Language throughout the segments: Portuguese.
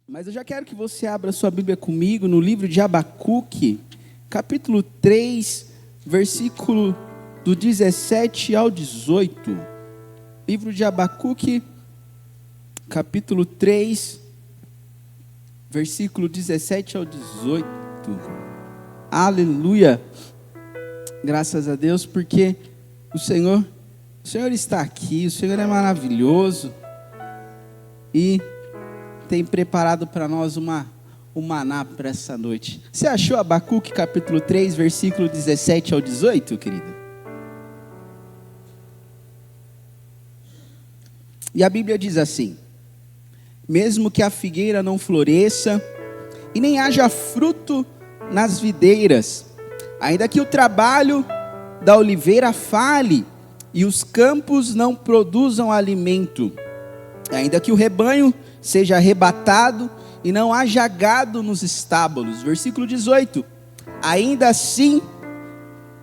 Mas eu já quero que você abra sua Bíblia comigo no livro de Abacuque, capítulo 3, versículo do 17 ao 18. Livro de Abacuque, capítulo 3, versículo 17 ao 18. Aleluia! Graças a Deus, porque o Senhor está aqui, o Senhor é maravilhoso e tem preparado para nós um maná para essa noite. Você achou Abacuque capítulo 3, versículo 17 ao 18, querido? E a Bíblia diz assim: mesmo que a figueira não floresça, e nem haja fruto nas videiras, ainda que o trabalho da oliveira fale, e os campos não produzam alimento, ainda que o rebanho seja arrebatado e não haja gado nos estábulos. Versículo 18: ainda assim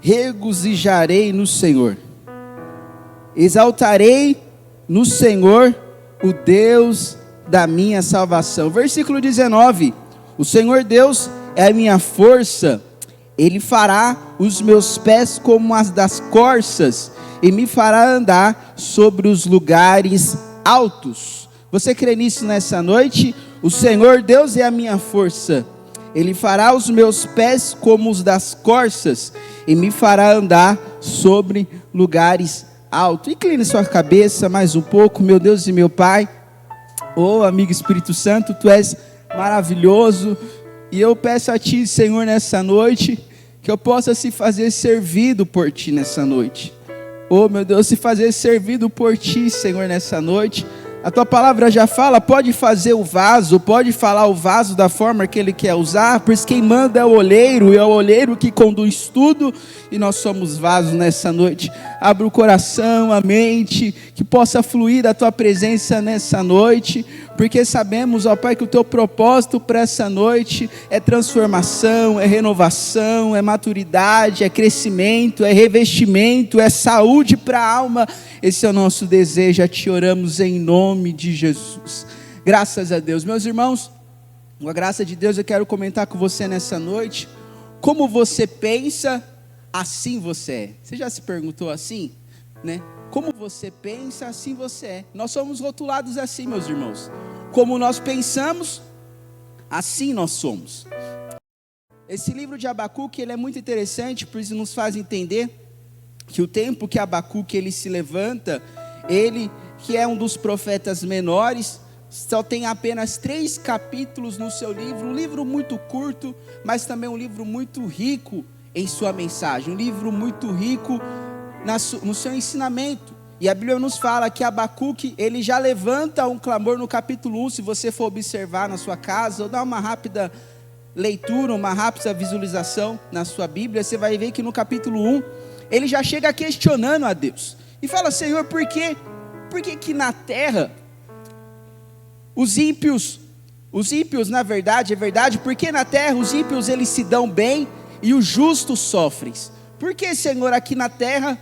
regozijarei no Senhor, exaltarei no Senhor, o Deus da minha salvação. Versículo 19: o Senhor Deus é a minha força, Ele fará os meus pés como as das corças, e me fará andar sobre os lugares altos. Você crê nisso nessa noite? O Senhor Deus é a minha força, Ele fará os meus pés como os das corças, e me fará andar sobre lugares altos. Incline sua cabeça mais um pouco, meu Deus e meu Pai. Oh, amigo Espírito Santo, Tu és maravilhoso, e eu peço a Ti, Senhor, nessa noite, que eu possa se fazer servido por Ti nessa noite. Oh, meu Deus, se fazer servido por Ti, Senhor, nessa noite. A Tua palavra já fala, pode fazer o vaso, pode falar o vaso da forma que Ele quer usar, pois quem manda é o olheiro, e é o olheiro que conduz tudo, e nós somos vasos nessa noite. Abra o coração, a mente, que possa fluir a Tua presença nessa noite, porque sabemos, ó Pai, que o Teu propósito para essa noite é transformação, é renovação, é maturidade, é crescimento, é revestimento, é saúde para a alma. Esse é o nosso desejo, Te oramos em nome de Jesus. Graças a Deus. Meus irmãos, com a graça de Deus eu quero comentar com você nessa noite: como você pensa, assim você é. Você já se perguntou assim, né? Como você pensa, assim você é. Nós somos rotulados assim, meus irmãos. Como nós pensamos, assim nós somos. Esse livro de Abacuque, ele é muito interessante, pois nos faz entender que o tempo que Abacuque ele se levanta, ele que é um dos profetas menores, só tem apenas 3 capítulos no seu livro, um livro muito curto, mas também um livro muito rico em sua mensagem, um livro muito rico no seu ensinamento. E a Bíblia nos fala que Abacuque, ele já levanta um clamor no capítulo 1, se você for observar na sua casa, ou dar uma rápida leitura, uma rápida visualização na sua Bíblia, você vai ver que no capítulo 1, ele já chega questionando a Deus, e fala: Senhor, por que que na terra, os ímpios, na verdade, porque na terra os ímpios eles se dão bem, e os justos sofrem? Por que, Senhor, aqui na terra,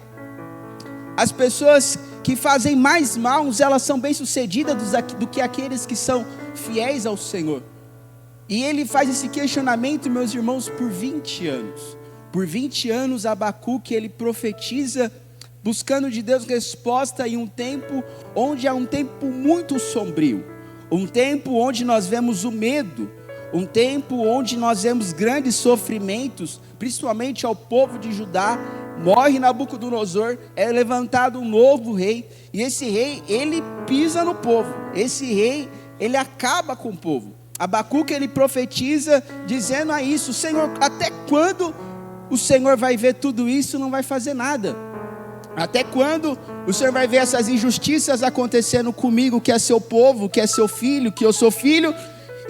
as pessoas que fazem mais mal, elas são bem-sucedidas do que aqueles que são fiéis ao Senhor? E ele faz esse questionamento, meus irmãos, por 20 anos. Por 20 anos, Abacuque, ele profetiza, buscando de Deus resposta em um tempo onde é um tempo muito sombrio. Um tempo onde nós vemos o medo. Um tempo onde nós vemos grandes sofrimentos, principalmente ao povo de Judá. Morre Nabucodonosor, é levantado um novo rei, e esse rei, ele pisa no povo, esse rei, ele acaba com o povo. Abacuque, ele profetiza, dizendo a isso: Senhor, até quando o Senhor vai ver tudo isso e não vai fazer nada? Até quando o Senhor vai ver essas injustiças acontecendo comigo, que é seu povo, que é seu filho, que eu sou filho,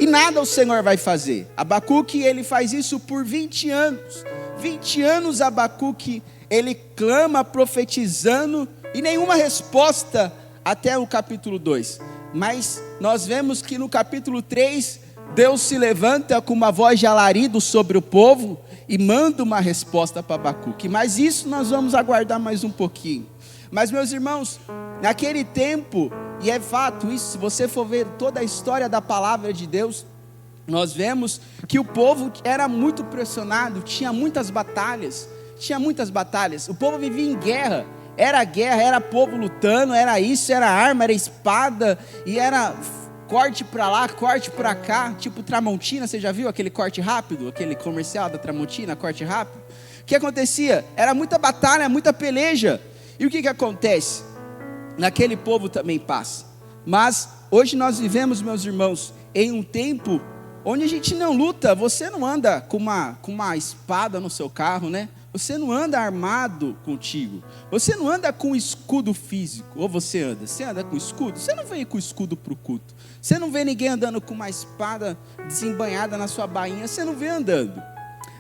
e nada o Senhor vai fazer? Abacuque, ele faz isso por 20 anos. 20 anos Abacuque, ele clama profetizando, e nenhuma resposta até o capítulo 2. Mas nós vemos que no capítulo 3, Deus se levanta com uma voz de alarido sobre o povo, e manda uma resposta para Abacuque. Mas isso nós vamos aguardar mais um pouquinho. Mas, meus irmãos, naquele tempo, E é fato isso, se você for ver toda a história da palavra de Deus, nós vemos que o povo era muito pressionado, tinha muitas batalhas. O povo vivia em guerra, era povo lutando, era isso, era arma, era espada, e era corte para lá, corte para cá, tipo Tramontina. Você já viu aquele corte rápido, aquele comercial da Tramontina, corte rápido? O que acontecia? Era muita batalha, muita peleja. E o que acontece? Naquele povo também passa. Mas hoje nós vivemos, meus irmãos, em um tempo onde a gente não luta. Você não anda com uma espada no seu carro, né? Você não anda armado contigo. Você não anda com escudo físico. Ou você anda? Você anda com escudo? Você não vem com escudo para o culto. Você não vê ninguém andando com uma espada desembanhada na sua bainha. Você não vê andando.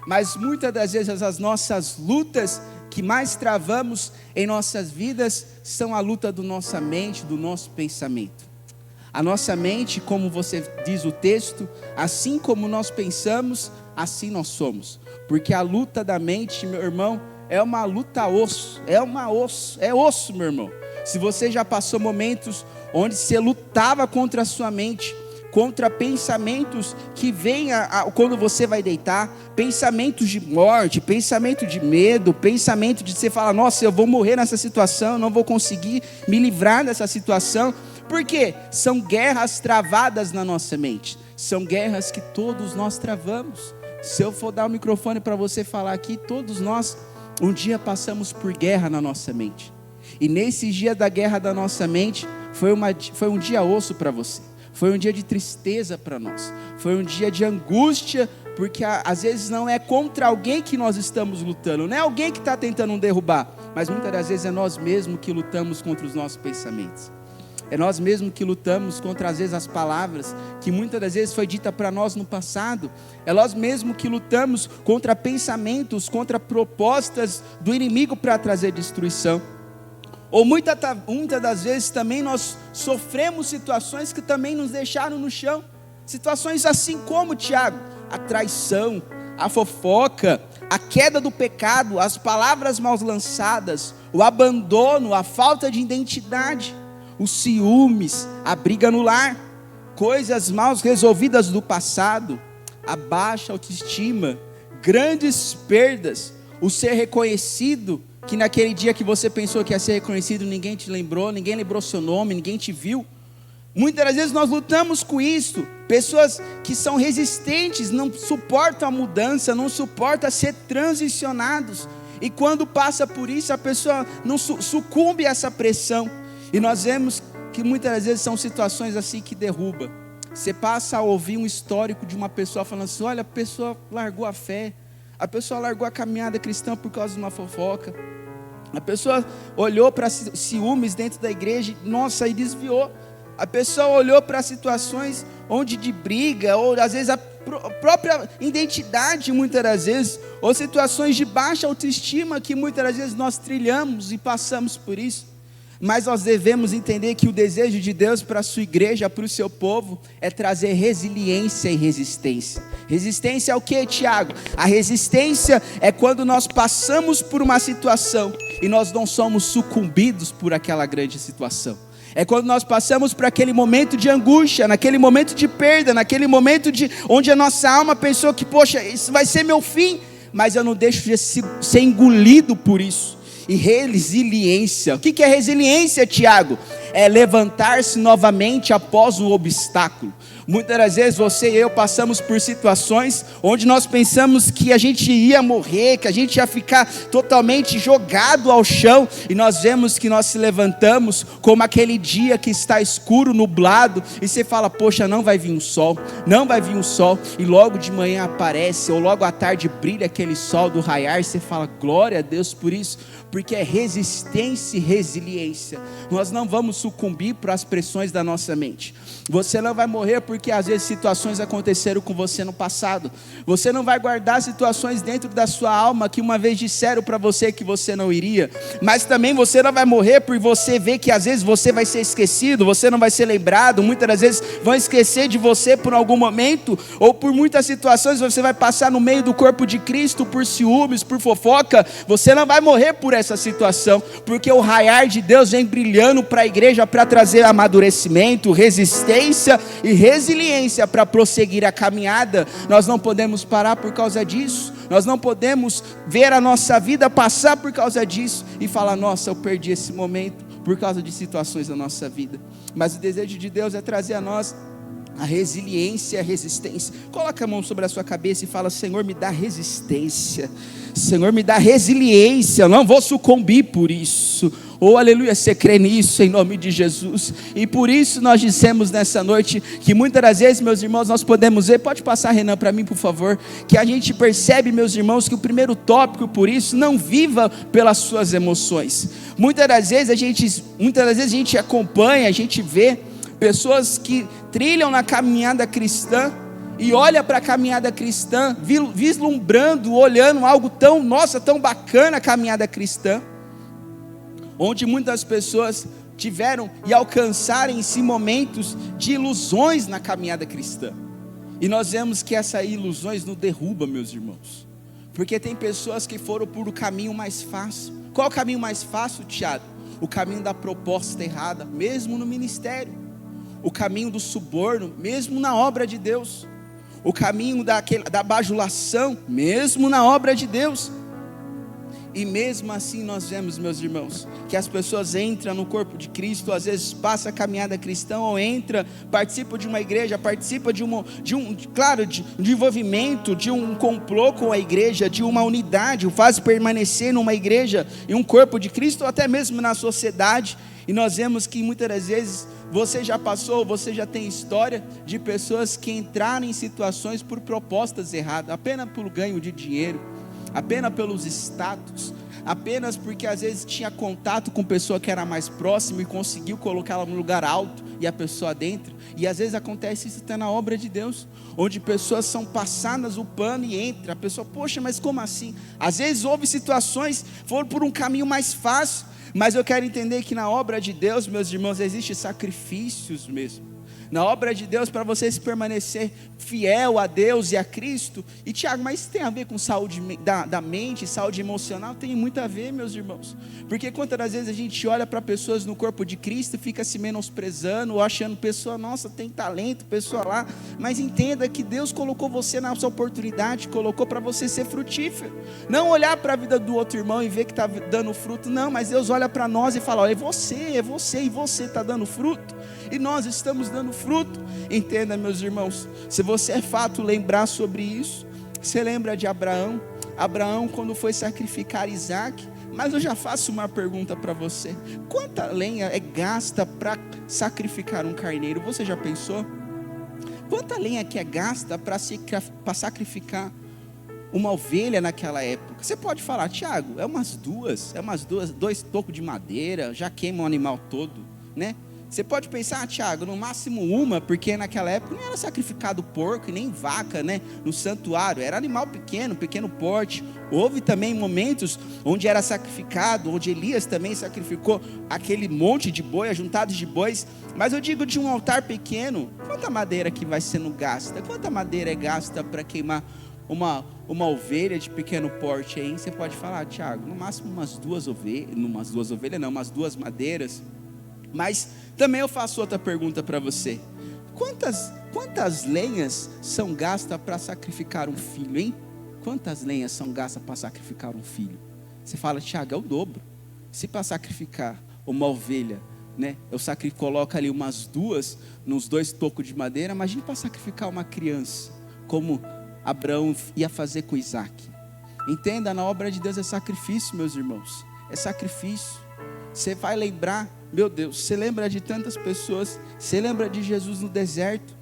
Mas muitas das vezes as nossas lutas que mais travamos em nossas vidas são a luta da nossa mente, do nosso pensamento. A nossa mente, como você diz o texto, assim como nós pensamos, assim nós somos. Porque a luta da mente, meu irmão, é uma luta osso, é osso, meu irmão. Se você já passou momentos onde você lutava contra a sua mente, contra pensamentos que vêm quando você vai deitar, pensamentos de morte, pensamento de medo, pensamento de você falar, nossa, eu vou morrer nessa situação, não vou conseguir me livrar dessa situação. Por quê? São guerras travadas na nossa mente, são guerras que todos nós travamos. Se eu for dar o microfone para você falar aqui, todos nós um dia passamos por guerra na nossa mente, e nesse dia da guerra da nossa mente, foi um dia osso para você. Foi um dia de tristeza para nós, foi um dia de angústia, porque às vezes não é contra alguém que nós estamos lutando, não é alguém que está tentando nos derrubar, mas muitas das vezes é nós mesmos que lutamos contra os nossos pensamentos. É nós mesmos que lutamos contra, às vezes, as palavras que muitas das vezes foi dita para nós no passado. É nós mesmos que lutamos contra pensamentos, contra propostas do inimigo para trazer destruição. Ou muitas das vezes também nós sofremos situações que também nos deixaram no chão. Situações assim como, Tiago, a traição, a fofoca, a queda do pecado, as palavras mal lançadas, o abandono, a falta de identidade, os ciúmes, a briga no lar, coisas mal resolvidas do passado, a baixa autoestima, grandes perdas, o ser reconhecido, que naquele dia que você pensou que ia ser reconhecido, ninguém te lembrou, ninguém lembrou seu nome, ninguém te viu. Muitas das vezes nós lutamos com isso. Pessoas que são resistentes, não suportam a mudança, não suportam ser transicionados. E quando passa por isso, a pessoa não sucumbe a essa pressão. E nós vemos que muitas das vezes são situações assim que derrubam. Você passa a ouvir um histórico de uma pessoa falando assim, olha, a pessoa largou a fé, a pessoa largou a caminhada cristã por causa de uma fofoca. A pessoa olhou para ciúmes dentro da igreja, nossa, e desviou. A pessoa olhou para situações onde de briga, ou às vezes a própria identidade, muitas das vezes, ou situações de baixa autoestima que muitas das vezes nós trilhamos e passamos por isso. Mas nós devemos entender que o desejo de Deus para a sua igreja, para o seu povo, é trazer resiliência e resistência. Resistência é o que, Tiago? A resistência é quando nós passamos por uma situação e nós não somos sucumbidos por aquela grande situação. É quando nós passamos por aquele momento de angústia, naquele momento de perda, naquele momento onde a nossa alma pensou que, poxa, isso vai ser meu fim, mas eu não deixo de ser engolido por isso. E resiliência, o que é resiliência, Tiago? É levantar-se novamente após um obstáculo. Muitas das vezes você e eu passamos por situações onde nós pensamos que a gente ia morrer, que a gente ia ficar totalmente jogado ao chão, e nós vemos que nós se levantamos como aquele dia que está escuro, nublado, e você fala, poxa, não vai vir um sol, e logo de manhã aparece, ou logo à tarde brilha aquele sol do raiar, e você fala, glória a Deus por isso, porque é resistência e resiliência. Nós não vamos sucumbir para as pressões da nossa mente. Você não vai morrer porque às vezes situações aconteceram com você no passado. Você não vai guardar situações dentro da sua alma que uma vez disseram para você que você não iria. Mas também você não vai morrer por você ver que às vezes você vai ser esquecido, você não vai ser lembrado. Muitas das vezes vão esquecer de você por algum momento, ou por muitas situações você vai passar no meio do corpo de Cristo por ciúmes, por fofoca. Você não vai morrer por essa situação, porque o raiar de Deus vem brilhando para a igreja igreja para trazer amadurecimento, resistência e resiliência para prosseguir a caminhada. Nós não podemos parar por causa disso. Nós não podemos ver a nossa vida passar por causa disso e falar: nossa, eu perdi esse momento por causa de situações da nossa vida. Mas o desejo de Deus é trazer a nós a resiliência e a resistência. Coloca a mão sobre a sua cabeça e fala: Senhor, me dá resistência. Senhor, me dá resiliência. Eu não vou sucumbir por isso. Oh, aleluia, você crê nisso em nome de Jesus? E por isso nós dissemos nessa noite que muitas das vezes, meus irmãos, nós podemos ver, pode passar, Renan, para mim, por favor, que a gente percebe, meus irmãos, que o primeiro tópico, por isso, não viva pelas suas emoções. Muitas das vezes a gente acompanha, a gente vê pessoas que trilham na caminhada cristã e olha para a caminhada cristã, vislumbrando, olhando algo tão, nossa, tão bacana a caminhada cristã, onde muitas pessoas tiveram e alcançaram em si momentos de ilusões na caminhada cristã. E nós vemos que essas ilusões nos derrubam, meus irmãos, porque tem pessoas que foram por o caminho mais fácil. Qual o caminho mais fácil, Tiago? O caminho da proposta errada, mesmo no ministério. O caminho do suborno, mesmo na obra de Deus. O caminho da bajulação, mesmo na obra de Deus. E mesmo assim nós vemos, meus irmãos, que as pessoas entram no corpo de Cristo, às vezes passa a caminhada cristã, ou entra, participa de uma igreja, participa de um envolvimento, de um complô com a igreja, de uma unidade, o faz permanecer numa igreja, em um corpo de Cristo, ou até mesmo na sociedade. E nós vemos que muitas das vezes você já passou, você já tem história de pessoas que entraram em situações por propostas erradas, apenas por ganho de dinheiro, apenas pelos status, apenas porque às vezes tinha contato com pessoa que era mais próxima e conseguiu colocá-la num lugar alto e a pessoa dentro. E às vezes acontece isso até na obra de Deus, onde pessoas são passadas o pano e entra, a pessoa, poxa, mas como assim? Às vezes houve situações, foram por um caminho mais fácil, mas eu quero entender que na obra de Deus, meus irmãos, existem sacrifícios mesmo. Na obra de Deus, para você se permanecer fiel a Deus e a Cristo. E Tiago, mas isso tem a ver com saúde da mente, saúde emocional? Tem muito a ver, meus irmãos. Porque quantas das vezes a gente olha para pessoas no corpo de Cristo e fica se menosprezando, ou achando pessoa, nossa, tem talento, pessoa lá. Mas entenda que Deus colocou você na sua oportunidade, colocou para você ser frutífero. Não olhar para a vida do outro irmão e ver que está dando fruto. Não, mas Deus olha para nós e fala: ó, é você, e você está dando fruto. E nós estamos dando fruto. Entenda, meus irmãos, se você é fato lembrar sobre isso, você lembra de Abraão? Abraão, quando foi sacrificar Isaac. Mas eu já faço uma pergunta para você: quanta lenha é gasta para sacrificar um carneiro? Você já pensou? Quanta lenha que é gasta para sacrificar uma ovelha naquela época? Você pode falar: Tiago, é umas duas, 2 tocos de madeira, já queima o animal todo, né? Você pode pensar: Tiago, no máximo uma, porque naquela época não era sacrificado porco e nem vaca, né? No santuário, era animal pequeno porte. Houve também momentos onde era sacrificado, onde Elias também sacrificou aquele monte de boi, ajuntados de bois. Mas eu digo, de um altar pequeno, quanta madeira que vai sendo gasta? Quanta madeira é gasta para queimar uma ovelha de pequeno porte aí? Você pode falar: Tiago, no máximo umas duas duas madeiras. Mas também eu faço outra pergunta para você: quantas lenhas são gastas para sacrificar um filho, hein? Quantas lenhas são gastas para sacrificar um filho? Você fala: Tiago, é o dobro. Se para sacrificar uma ovelha, né, coloco ali umas duas, nos 2 tocos de madeira, imagine para sacrificar uma criança, como Abraão ia fazer com Isaac. Entenda, na obra de Deus é sacrifício, meus irmãos, é sacrifício. Você vai lembrar, meu Deus, você lembra de tantas pessoas, você lembra de Jesus no deserto,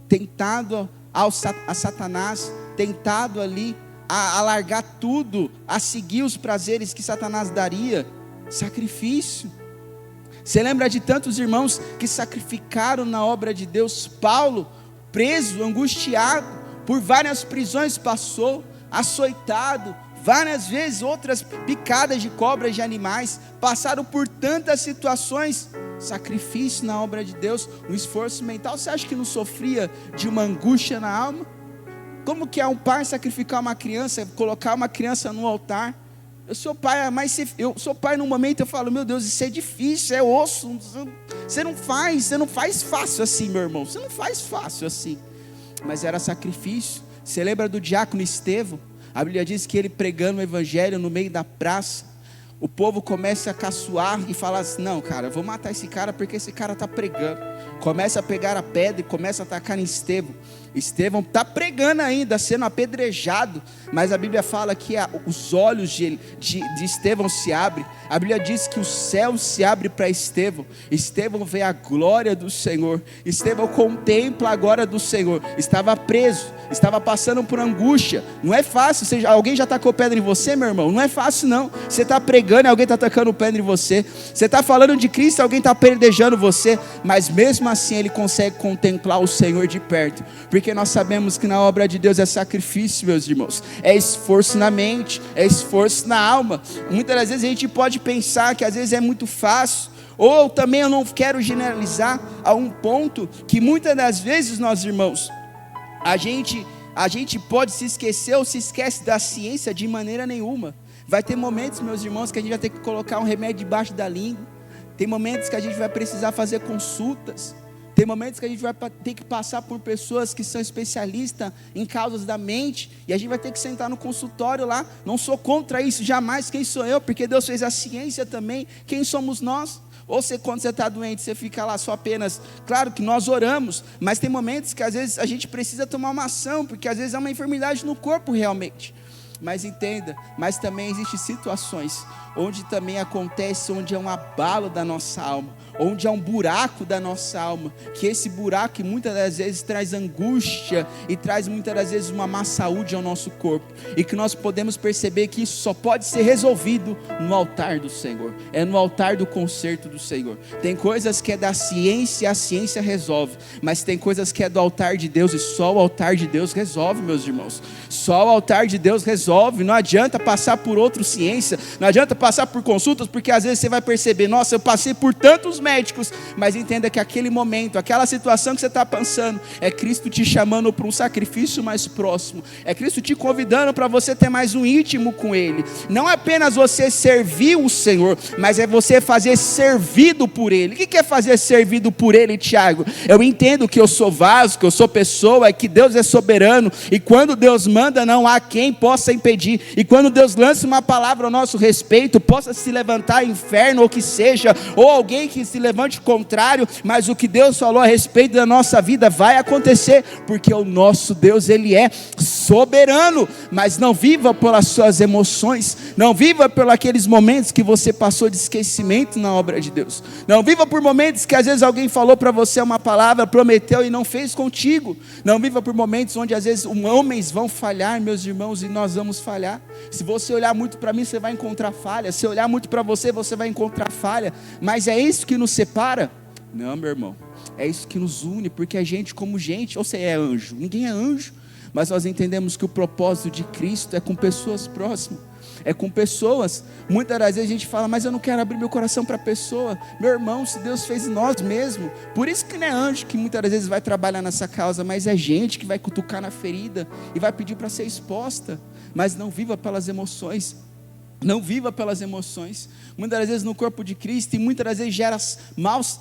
tentado a Satanás, tentado ali a largar tudo, a seguir os prazeres que Satanás daria. Sacrifício. Você lembra de tantos irmãos que sacrificaram na obra de Deus? Paulo, preso, angustiado, por várias prisões passou, açoitado, várias vezes, outras picadas de cobras, de animais, passaram por tantas situações. Sacrifício na obra de Deus, um esforço mental. Você acha que não sofria de uma angústia na alma? Como que é um pai sacrificar uma criança, colocar uma criança no altar? Eu sou pai, mas eu sou pai num momento eu falo, meu Deus, isso é difícil, é osso. Você não faz fácil assim, meu irmão. Você não faz fácil assim. Mas era sacrifício. Você lembra do diácono Estevão? A Bíblia diz que ele pregando o evangelho no meio da praça, o povo começa a caçoar e fala assim, não, cara, eu vou matar esse cara porque esse cara está pregando. Começa a pegar a pedra e começa a atacar em Estevão. Estevão está pregando ainda, sendo apedrejado, mas a Bíblia fala que os olhos de Estevão se abrem. A Bíblia diz que o céu se abre para Estevão. Estevão vê a glória do Senhor. Estevão contempla a glória do Senhor. Estava preso, estava passando por angústia. Não é fácil. Alguém já tacou pedra em você, meu irmão? Não é fácil não. Você está pregando e alguém está tacando pedra em você. Você está falando de Cristo e alguém está apedrejando você. Mas mesmo assim ele consegue contemplar o Senhor de perto, porque nós sabemos que na obra de Deus é sacrifício, meus irmãos, é esforço na mente, é esforço na alma. Muitas das vezes a gente pode pensar que às vezes é muito fácil, ou também eu não quero generalizar a um ponto que muitas das vezes, nós irmãos, a gente pode se esquecer ou se esquece da ciência de maneira nenhuma. Vai ter momentos, meus irmãos, que a gente vai ter que colocar um remédio debaixo da língua. Tem momentos que a gente vai precisar fazer consultas. Tem momentos que a gente vai ter que passar por pessoas que são especialistas em causas da mente, e a gente vai ter que sentar no consultório lá. Não sou contra isso, jamais. Quem sou eu? Porque Deus fez a ciência também. Quem somos nós? Ou quando você está doente, você fica lá só apenas... Claro que nós oramos, mas tem momentos que às vezes a gente precisa tomar uma ação, porque às vezes é uma enfermidade no corpo realmente. Mas entenda, mas também existem situações onde também acontece, onde é um abalo da nossa alma, onde é um buraco da nossa alma, que esse buraco muitas das vezes traz angústia e traz muitas das vezes uma má saúde ao nosso corpo, e que nós podemos perceber que isso só pode ser resolvido no altar do Senhor, é no altar do conserto do Senhor. Tem coisas que é da ciência e a ciência resolve, mas tem coisas que é do altar de Deus, e só o altar de Deus resolve, meus irmãos. Só o altar de Deus resolve. Não adianta passar por outra ciência, não adianta passar por consultas, porque às vezes você vai perceber, nossa, eu passei por tantos médicos, mas entenda que aquele momento, aquela situação que você está pensando, é Cristo te chamando para um sacrifício mais próximo, é Cristo te convidando para você ter mais um íntimo com Ele. Não é apenas você servir o Senhor, mas é você fazer servido por Ele. O que é fazer servido por Ele, Tiago? Eu entendo que eu sou vaso, que eu sou pessoa, que Deus é soberano, e quando Deus manda, não há quem possa impedir, e quando Deus lança uma palavra ao nosso respeito, possa se levantar inferno, ou que seja, ou alguém que se levante contrário, mas o que Deus falou a respeito da nossa vida vai acontecer, porque o nosso Deus, Ele é soberano. Mas não viva pelas suas emoções, não viva por aqueles momentos que você passou de esquecimento na obra de Deus, não viva por momentos que às vezes alguém falou para você uma palavra, prometeu e não fez contigo, não viva por momentos onde às vezes homens vão falhar, meus irmãos, e nós vamos falhar. Se você olhar muito para mim, você vai encontrar falha. Se olhar muito para você, você vai encontrar falha. Mas é isso que nos separa? Não, meu irmão, é isso que nos une, porque a gente como gente, ou você é anjo? Ninguém é anjo, mas nós entendemos que o propósito de Cristo é com pessoas próximas, é com pessoas. Muitas das vezes a gente fala, mas eu não quero abrir meu coração para a pessoa. Meu irmão, se Deus fez em nós mesmos, por isso que não é anjo que muitas das vezes vai trabalhar nessa causa, mas é gente que vai cutucar na ferida e vai pedir para ser exposta. Mas não viva pelas emoções, não viva pelas emoções. Muitas das vezes no corpo de Cristo, e muitas das vezes gera maus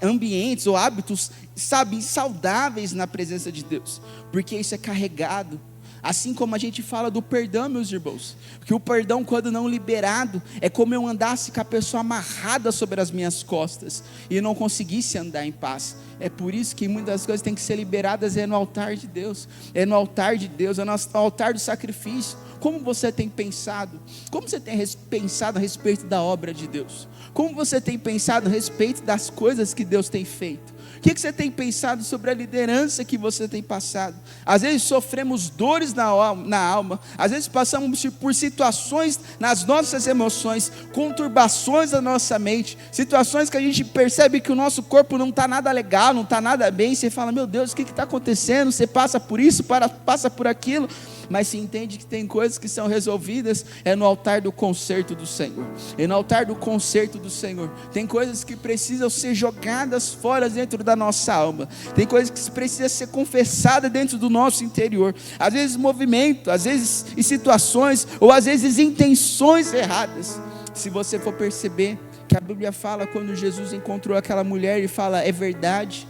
ambientes ou hábitos, sabe, saudáveis na presença de Deus, porque isso é carregado. Assim como a gente fala do perdão, meus irmãos, que o perdão, quando não liberado, é como eu andasse com a pessoa amarrada sobre as minhas costas e não conseguisse andar em paz. É por isso que muitas das coisas têm que ser liberadas, é no altar de Deus, é no altar de Deus, é no altar do sacrifício. Como você tem pensado? Como você tem pensado a respeito da obra de Deus? Como você tem pensado a respeito das coisas que Deus tem feito? O que você tem pensado sobre a liderança que você tem passado? Às vezes sofremos dores na alma, às vezes passamos por situações nas nossas emoções, conturbações da nossa mente, situações que a gente percebe que o nosso corpo não está nada legal, não está nada bem, você fala, meu Deus, o que está acontecendo? Você passa por isso, passa por aquilo, mas se entende que tem coisas que são resolvidas no altar do conserto do Senhor. E no altar do conserto do Senhor, tem coisas que precisam ser jogadas fora dentro da nossa alma. Tem coisas que precisam ser confessadas dentro do nosso interior. Às vezes movimento, às vezes em situações, ou às vezes intenções erradas. Se você for perceber que a Bíblia fala, quando Jesus encontrou aquela mulher, ele fala: é verdade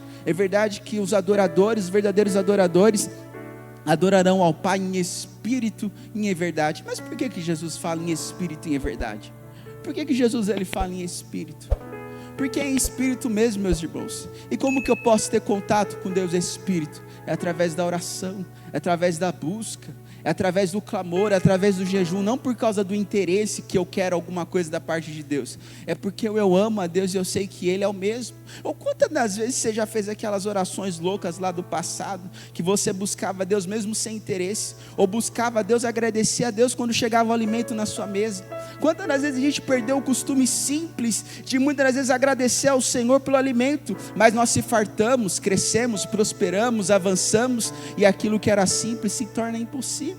que os adoradores, os verdadeiros adoradores, adorarão ao Pai em espírito e em verdade. Mas por que Jesus fala em espírito e em verdade? Por que Jesus ele fala em espírito? Porque é em espírito mesmo, meus irmãos. E como que eu posso ter contato com Deus espírito? É através da oração, é através da busca, é através do clamor, é através do jejum. Não por causa do interesse que eu quero alguma coisa da parte de Deus, é porque eu amo a Deus e eu sei que Ele é o mesmo. Ou quantas das vezes você já fez aquelas orações loucas lá do passado, que você buscava a Deus mesmo sem interesse, ou buscava a Deus, agradecia a Deus quando chegava o alimento na sua mesa? Quantas das vezes a gente perdeu o costume simples de muitas das vezes agradecer ao Senhor pelo alimento, mas nós se fartamos, crescemos, prosperamos, avançamos, e aquilo que era simples se torna impossível.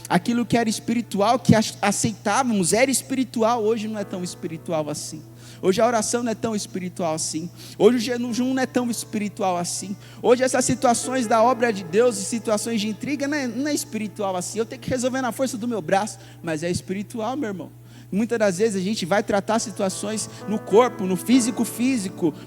Aquilo que era espiritual, que aceitávamos, era espiritual, hoje não é tão espiritual assim. Hoje a oração não é tão espiritual assim. Hoje o jejum não é tão espiritual assim. Hoje essas situações da obra de Deus e situações de intriga não é espiritual assim. Eu tenho que resolver na força do meu braço, mas é espiritual, meu irmão. Muitas das vezes a gente vai tratar situações no corpo, no físico,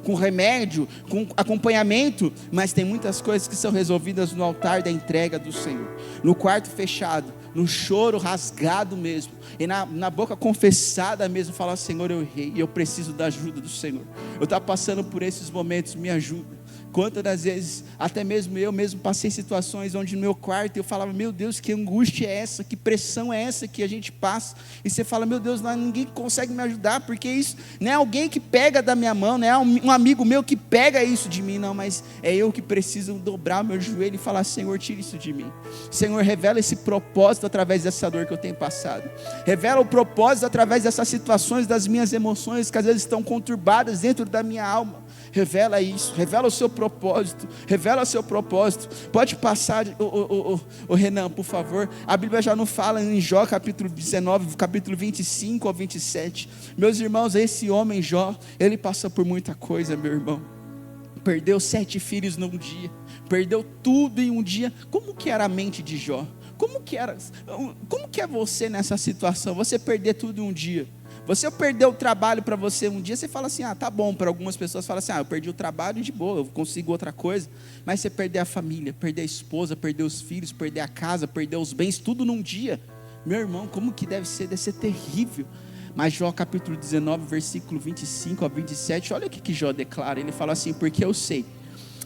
com remédio, com acompanhamento, mas tem muitas coisas que são resolvidas no altar da entrega do Senhor, no quarto fechado, no choro rasgado mesmo, e na boca confessada mesmo, falar: Senhor, eu errei, e eu preciso da ajuda do Senhor. Eu estou passando por esses momentos, me ajuda. Quantas das vezes, até mesmo eu mesmo passei situações onde no meu quarto eu falava: meu Deus, que angústia é essa, que pressão é essa que a gente passa, e você fala: meu Deus, ninguém consegue me ajudar, porque isso não é alguém que pega da minha mão, não é um amigo meu que pega isso de mim, não, mas é eu que preciso dobrar o meu joelho e falar: Senhor, tira isso de mim. Senhor, revela esse propósito através dessa dor que eu tenho passado, revela o propósito através dessas situações, das minhas emoções que às vezes estão conturbadas dentro da minha alma. Revela isso, revela o seu propósito, revela o seu propósito. Pode passar, o Renan, por favor. A Bíblia já não fala em Jó, capítulo 19, capítulo 25 ao 27. Meus irmãos, esse homem Jó, ele passou por muita coisa, meu irmão. Perdeu 7 filhos num dia, perdeu tudo em um dia. Como que era a mente de Jó? Como que é você nessa situação? Você perder tudo em um dia. Você perdeu o trabalho para você um dia, você fala assim: tá bom. Para algumas pessoas fala assim: eu perdi o trabalho, de boa, eu consigo outra coisa. Mas você perder a família, perder a esposa, perder os filhos, perder a casa, perder os bens, tudo num dia. Meu irmão, como que deve ser terrível. Mas Jó capítulo 19, versículo 25 a 27, olha o que Jó declara. Ele fala assim: porque eu sei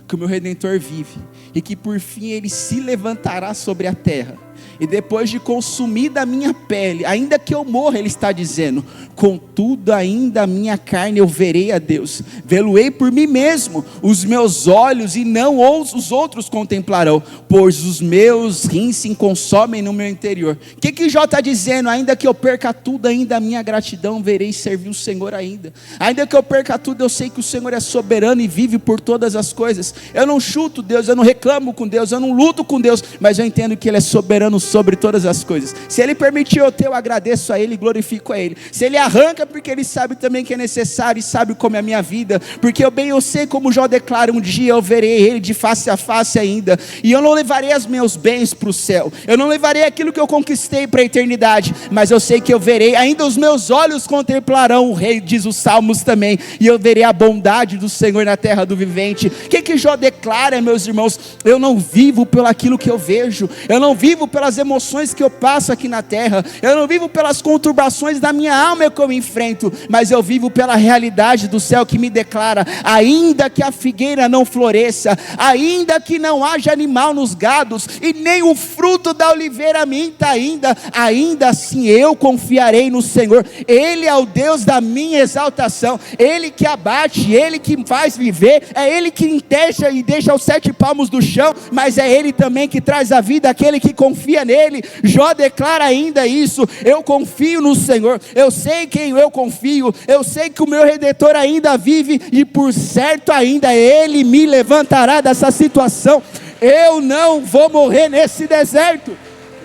que o meu Redentor vive, e que por fim ele se levantará sobre a terra, e depois de consumida a minha pele, ainda que eu morra, ele está dizendo, contudo ainda a minha carne eu verei a Deus, vê-lo-ei por mim mesmo, os meus olhos e não os outros contemplarão, pois os meus rins se consomem no meu interior. O que Jó está dizendo? Ainda que eu perca tudo, ainda a minha gratidão verei servir o Senhor ainda que eu perca tudo, eu sei que o Senhor é soberano e vive por todas as coisas. Eu não chuto Deus, eu não reclamo com Deus, eu não luto com Deus, mas eu entendo que Ele é soberano sobre todas as coisas. Se Ele permitir eu agradeço a Ele e glorifico a Ele. Se Ele arranca, porque Ele sabe também que é necessário e sabe como é a minha vida, porque eu sei como Jó declara, um dia eu verei Ele de face a face ainda, e eu não levarei os meus bens para o céu, eu não levarei aquilo que eu conquistei para a eternidade, mas eu sei que eu verei, ainda os meus olhos contemplarão o Rei, diz os Salmos também, e eu verei a bondade do Senhor na terra do vivente. O que Jó declara, meus irmãos? Eu não vivo pelo aquilo que eu vejo, eu não vivo pelas emoções que eu passo aqui na terra, eu não vivo pelas conturbações da minha alma que eu enfrento, mas eu vivo pela realidade do céu que me declara: ainda que a figueira não floresça, ainda que não haja animal nos gados, e nem o fruto da oliveira minta ainda assim eu confiarei no Senhor. Ele é o Deus da minha exaltação, Ele que abate, Ele que faz viver, é Ele que entecha e deixa os 7 palmos do chão, mas é Ele também que traz a vida àquele que confia nele. Jó declara ainda isso: eu confio no Senhor, eu sei quem eu confio, eu sei que o meu Redentor ainda vive, e por certo ainda Ele me levantará dessa situação. Eu não vou morrer nesse deserto.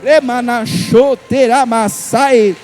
Remanachoteramasai.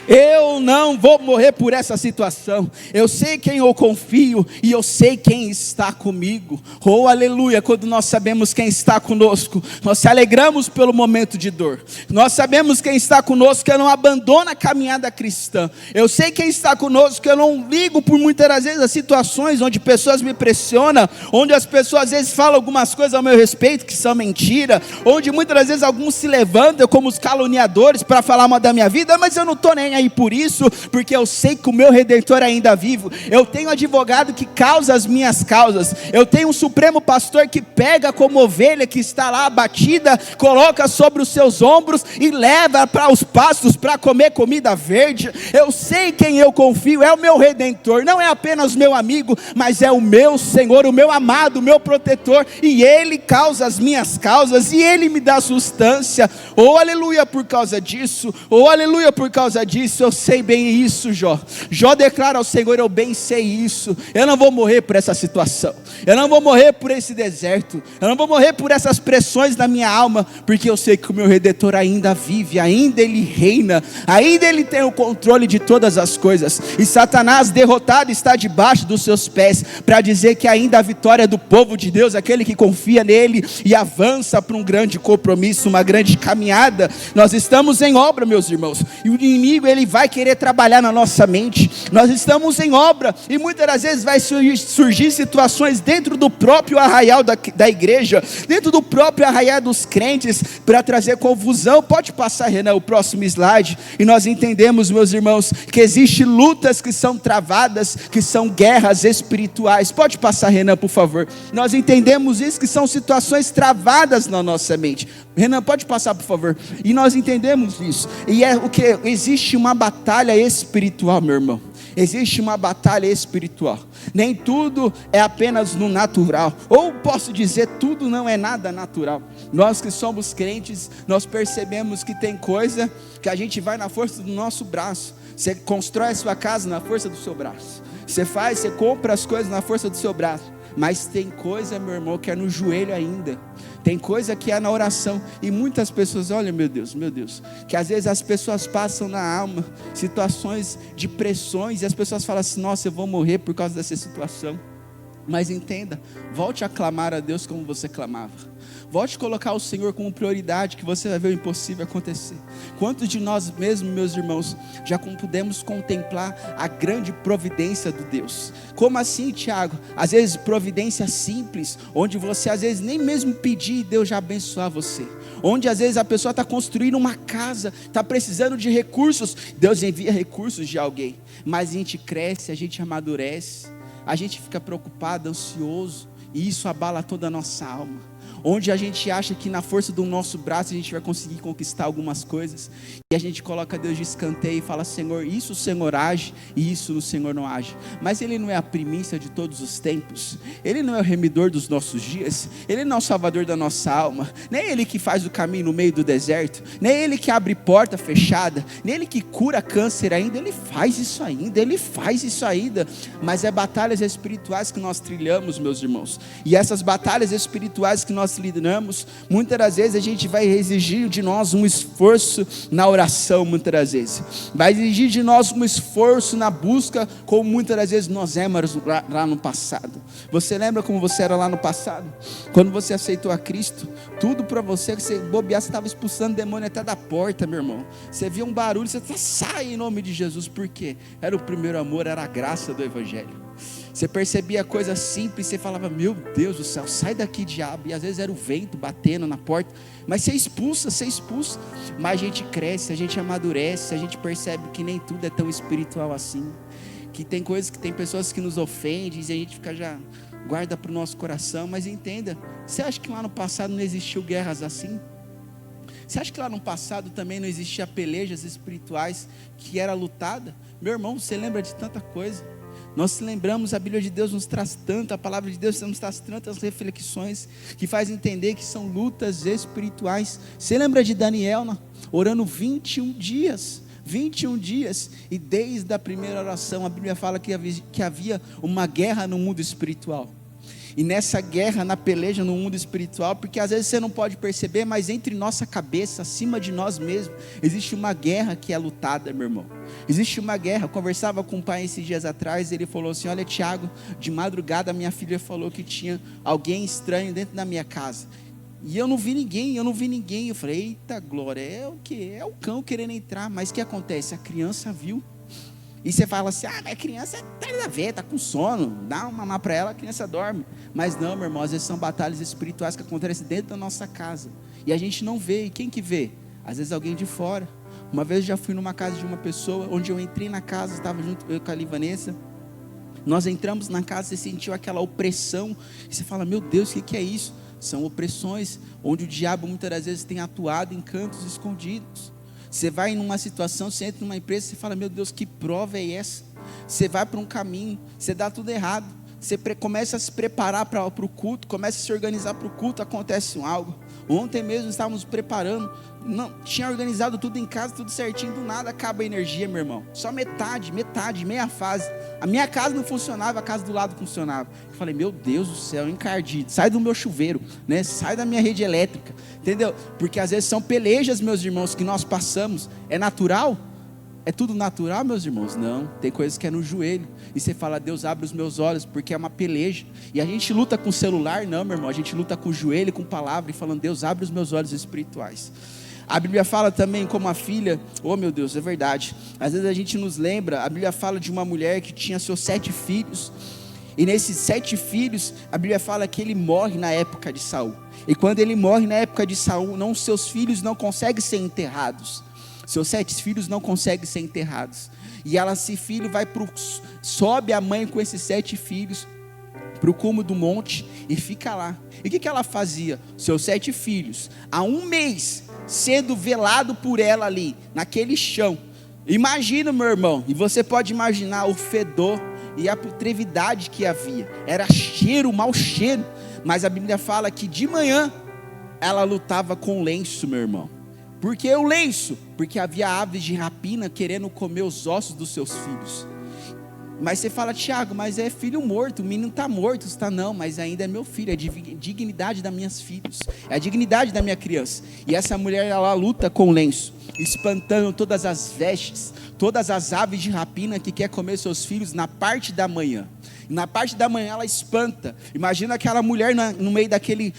Eu não vou morrer por essa situação. Eu sei quem eu confio e eu sei quem está comigo. Oh, aleluia. Quando nós sabemos quem está conosco, nós se alegramos pelo momento de dor. Nós sabemos quem está conosco, eu não abandono a caminhada cristã. Eu sei quem está conosco, eu não ligo por muitas das vezes as situações onde pessoas me pressionam, onde as pessoas às vezes falam algumas coisas ao meu respeito que são mentira, onde muitas das vezes alguns se levantam como os caluniadores para falar mal da minha vida, mas eu não estou nem aí por isso, porque eu sei que o meu Redentor ainda vivo. Eu tenho um advogado que causa as minhas causas. Eu tenho um supremo pastor que pega como ovelha que está lá abatida, coloca sobre os seus ombros e leva para os pastos para comer comida verde. Eu sei quem eu confio, é o meu Redentor, não é apenas meu amigo, mas é o meu Senhor, o meu amado, o meu protetor, e Ele causa as minhas causas, e Ele me dá sustância. Oh, aleluia por causa disso, oh, aleluia por causa disso. Eu sei bem isso, Jó. Jó declara ao Senhor: eu bem sei isso. Eu não vou morrer por essa situação. Eu não vou morrer por esse deserto. Eu não vou morrer por essas pressões da minha alma, porque eu sei que o meu Redentor ainda vive, ainda Ele reina, ainda Ele tem o controle de todas as coisas. E Satanás derrotado está debaixo dos seus pés, para dizer que ainda a vitória é do povo de Deus, aquele que confia nele e avança para um grande compromisso, uma grande caminhada. Nós estamos em obra, meus irmãos, e o inimigo ele vai querer trabalhar na nossa mente. Nós estamos em obra, e muitas das vezes vai surgir situações dentro do próprio arraial da igreja, dentro do próprio arraial dos crentes, para trazer confusão. Pode passar, Renan, o próximo slide. E nós entendemos, meus irmãos, que existem lutas que são travadas, que são guerras espirituais. Pode passar, Renan, por favor. Nós entendemos isso, que são situações travadas na nossa mente. Renan, pode passar, por favor. E nós entendemos isso. E é o que? Existe uma batalha espiritual, meu irmão. Existe uma batalha espiritual. Nem tudo é apenas no natural. Ou posso dizer, tudo não é nada natural. Nós que somos crentes, nós percebemos que tem coisa que a gente vai na força do nosso braço. Você constrói a sua casa na força do seu braço. Você compra as coisas na força do seu braço. Mas tem coisa, meu irmão, que é no joelho ainda. Tem coisa que é na oração. E muitas pessoas, olha, meu Deus, que às vezes as pessoas passam na alma situações de pressões, e as pessoas falam assim: nossa, eu vou morrer por causa dessa situação. Mas entenda, volte a clamar a Deus como você clamava. Volte a colocar o Senhor como prioridade, que você vai ver o impossível acontecer. Quantos de nós mesmos, meus irmãos, já pudemos contemplar a grande providência do Deus? Como assim, Tiago? Às vezes providência simples, onde você às vezes nem mesmo pedir, Deus já abençoar você. Onde às vezes a pessoa está construindo uma casa, está precisando de recursos, Deus envia recursos de alguém. Mas a gente cresce, a gente amadurece, a gente fica preocupado, ansioso, e isso abala toda a nossa alma. Onde a gente acha que na força do nosso braço a gente vai conseguir conquistar algumas coisas, e a gente coloca Deus de escanteio e fala: Senhor, isso o Senhor age, e isso o Senhor não age. Mas Ele não é a primícia de todos os tempos, Ele não é o remidor dos nossos dias, Ele não é o salvador da nossa alma, nem Ele que faz o caminho no meio do deserto, nem Ele que abre porta fechada, nem Ele que cura câncer ainda. Ele faz isso ainda, mas é batalhas espirituais que nós trilhamos, meus irmãos, e essas batalhas espirituais que nós lideramos, muitas das vezes a gente vai exigir de nós um esforço na oração, muitas das vezes vai exigir de nós um esforço na busca, como muitas das vezes nós éramos lá no passado. Você lembra como você era lá no passado? Quando você aceitou a Cristo, tudo para você, que você bobear, você estava expulsando demônio até da porta, meu irmão. Você via um barulho, você sai em nome de Jesus. Por quê? Era o primeiro amor, era a graça do Evangelho. Você percebia coisas simples, você falava: meu Deus do céu, sai daqui, diabo. E às vezes era o vento batendo na porta, mas você expulsa. Mas a gente cresce, a gente amadurece, a gente percebe que nem tudo é tão espiritual assim, que tem coisas, que tem pessoas que nos ofendem, e a gente fica já, guarda para o nosso coração. Mas entenda, você acha que lá no passado não existiu guerras assim? Você acha que lá no passado também não existia pelejas espirituais que era lutada? Meu irmão, você lembra de tanta coisa. Nós lembramos, a Bíblia de Deus nos traz tanto, a palavra de Deus nos traz tantas reflexões, que faz entender que são lutas espirituais. Você lembra de Daniel, orando 21 dias, e desde a primeira oração, a Bíblia fala que havia uma guerra no mundo espiritual. E nessa guerra, na peleja no mundo espiritual, porque às vezes você não pode perceber, mas entre nossa cabeça, acima de nós mesmos, existe uma guerra que é lutada, meu irmão. Existe uma guerra. Eu conversava com um pai esses dias atrás, ele falou assim: olha, Tiago, de madrugada minha filha falou que tinha alguém estranho dentro da minha casa. E eu não vi ninguém. Eu falei: eita glória, é o quê? É o cão querendo entrar. Mas o que acontece? A criança viu. E você fala assim: mas a criança está com sono, dá uma mamar para ela, a criança dorme. Mas não, meu irmão, às vezes são batalhas espirituais que acontecem dentro da nossa casa. E a gente não vê. E quem que vê? Às vezes alguém de fora. Uma vez eu já fui numa casa de uma pessoa, onde eu entrei na casa, estava junto eu com a Livanessa. Nós entramos na casa, você sentiu aquela opressão. E você fala: meu Deus, o que é isso? São opressões, onde o diabo muitas das vezes tem atuado em cantos escondidos. Você vai numa situação, você entra numa empresa, você fala: meu Deus, que prova é essa? Você vai para um caminho, você dá tudo errado. Você começa a se preparar para o culto, começa a se organizar para o culto, acontece algo. Ontem mesmo estávamos preparando, não, tinha organizado tudo em casa, tudo certinho, do nada acaba a energia, meu irmão. Só metade, meia fase. A minha casa não funcionava, a casa do lado funcionava. Eu falei: meu Deus do céu, encardido, sai do meu chuveiro, né? Sai da minha rede elétrica, entendeu? Porque às vezes são pelejas, meus irmãos, que nós passamos. É natural? É tudo natural, meus irmãos? Não, tem coisas que é no joelho. E você fala: Deus, abre os meus olhos, porque é uma peleja. E a gente luta com o celular? Não, meu irmão, a gente luta com o joelho, com palavra, e falando: Deus, abre os meus olhos espirituais. A Bíblia fala também como a filha, oh meu Deus, é verdade. Às vezes a gente nos lembra, a Bíblia fala de uma mulher que tinha seus 7 filhos. E nesses 7 filhos, a Bíblia fala que ele morre na época de Saul. E quando ele morre na época de Saul, seus filhos não conseguem ser enterrados. Seus 7 filhos não conseguem ser enterrados. E esse filho sobe a mãe com esses 7 filhos para o cume do monte e fica lá. E o que ela fazia? Seus 7 filhos, há 1 mês, sendo velado por ela ali, naquele chão. Imagina, meu irmão, e você pode imaginar o fedor e a putrevidade que havia. Era cheiro, mau cheiro. Mas a Bíblia fala que de manhã ela lutava com lenço, meu irmão. Por que o lenço? Porque havia aves de rapina querendo comer os ossos dos seus filhos. Mas você fala: Tiago, mas é filho morto, o menino está morto. Está, não, mas ainda é meu filho, é a dignidade das minhas filhas, é a dignidade da minha criança. E essa mulher, ela luta com o lenço, espantando todas as vestes, todas as aves de rapina que quer comer seus filhos na parte da manhã. Na parte da manhã ela espanta. Imagina aquela mulher no meio daquele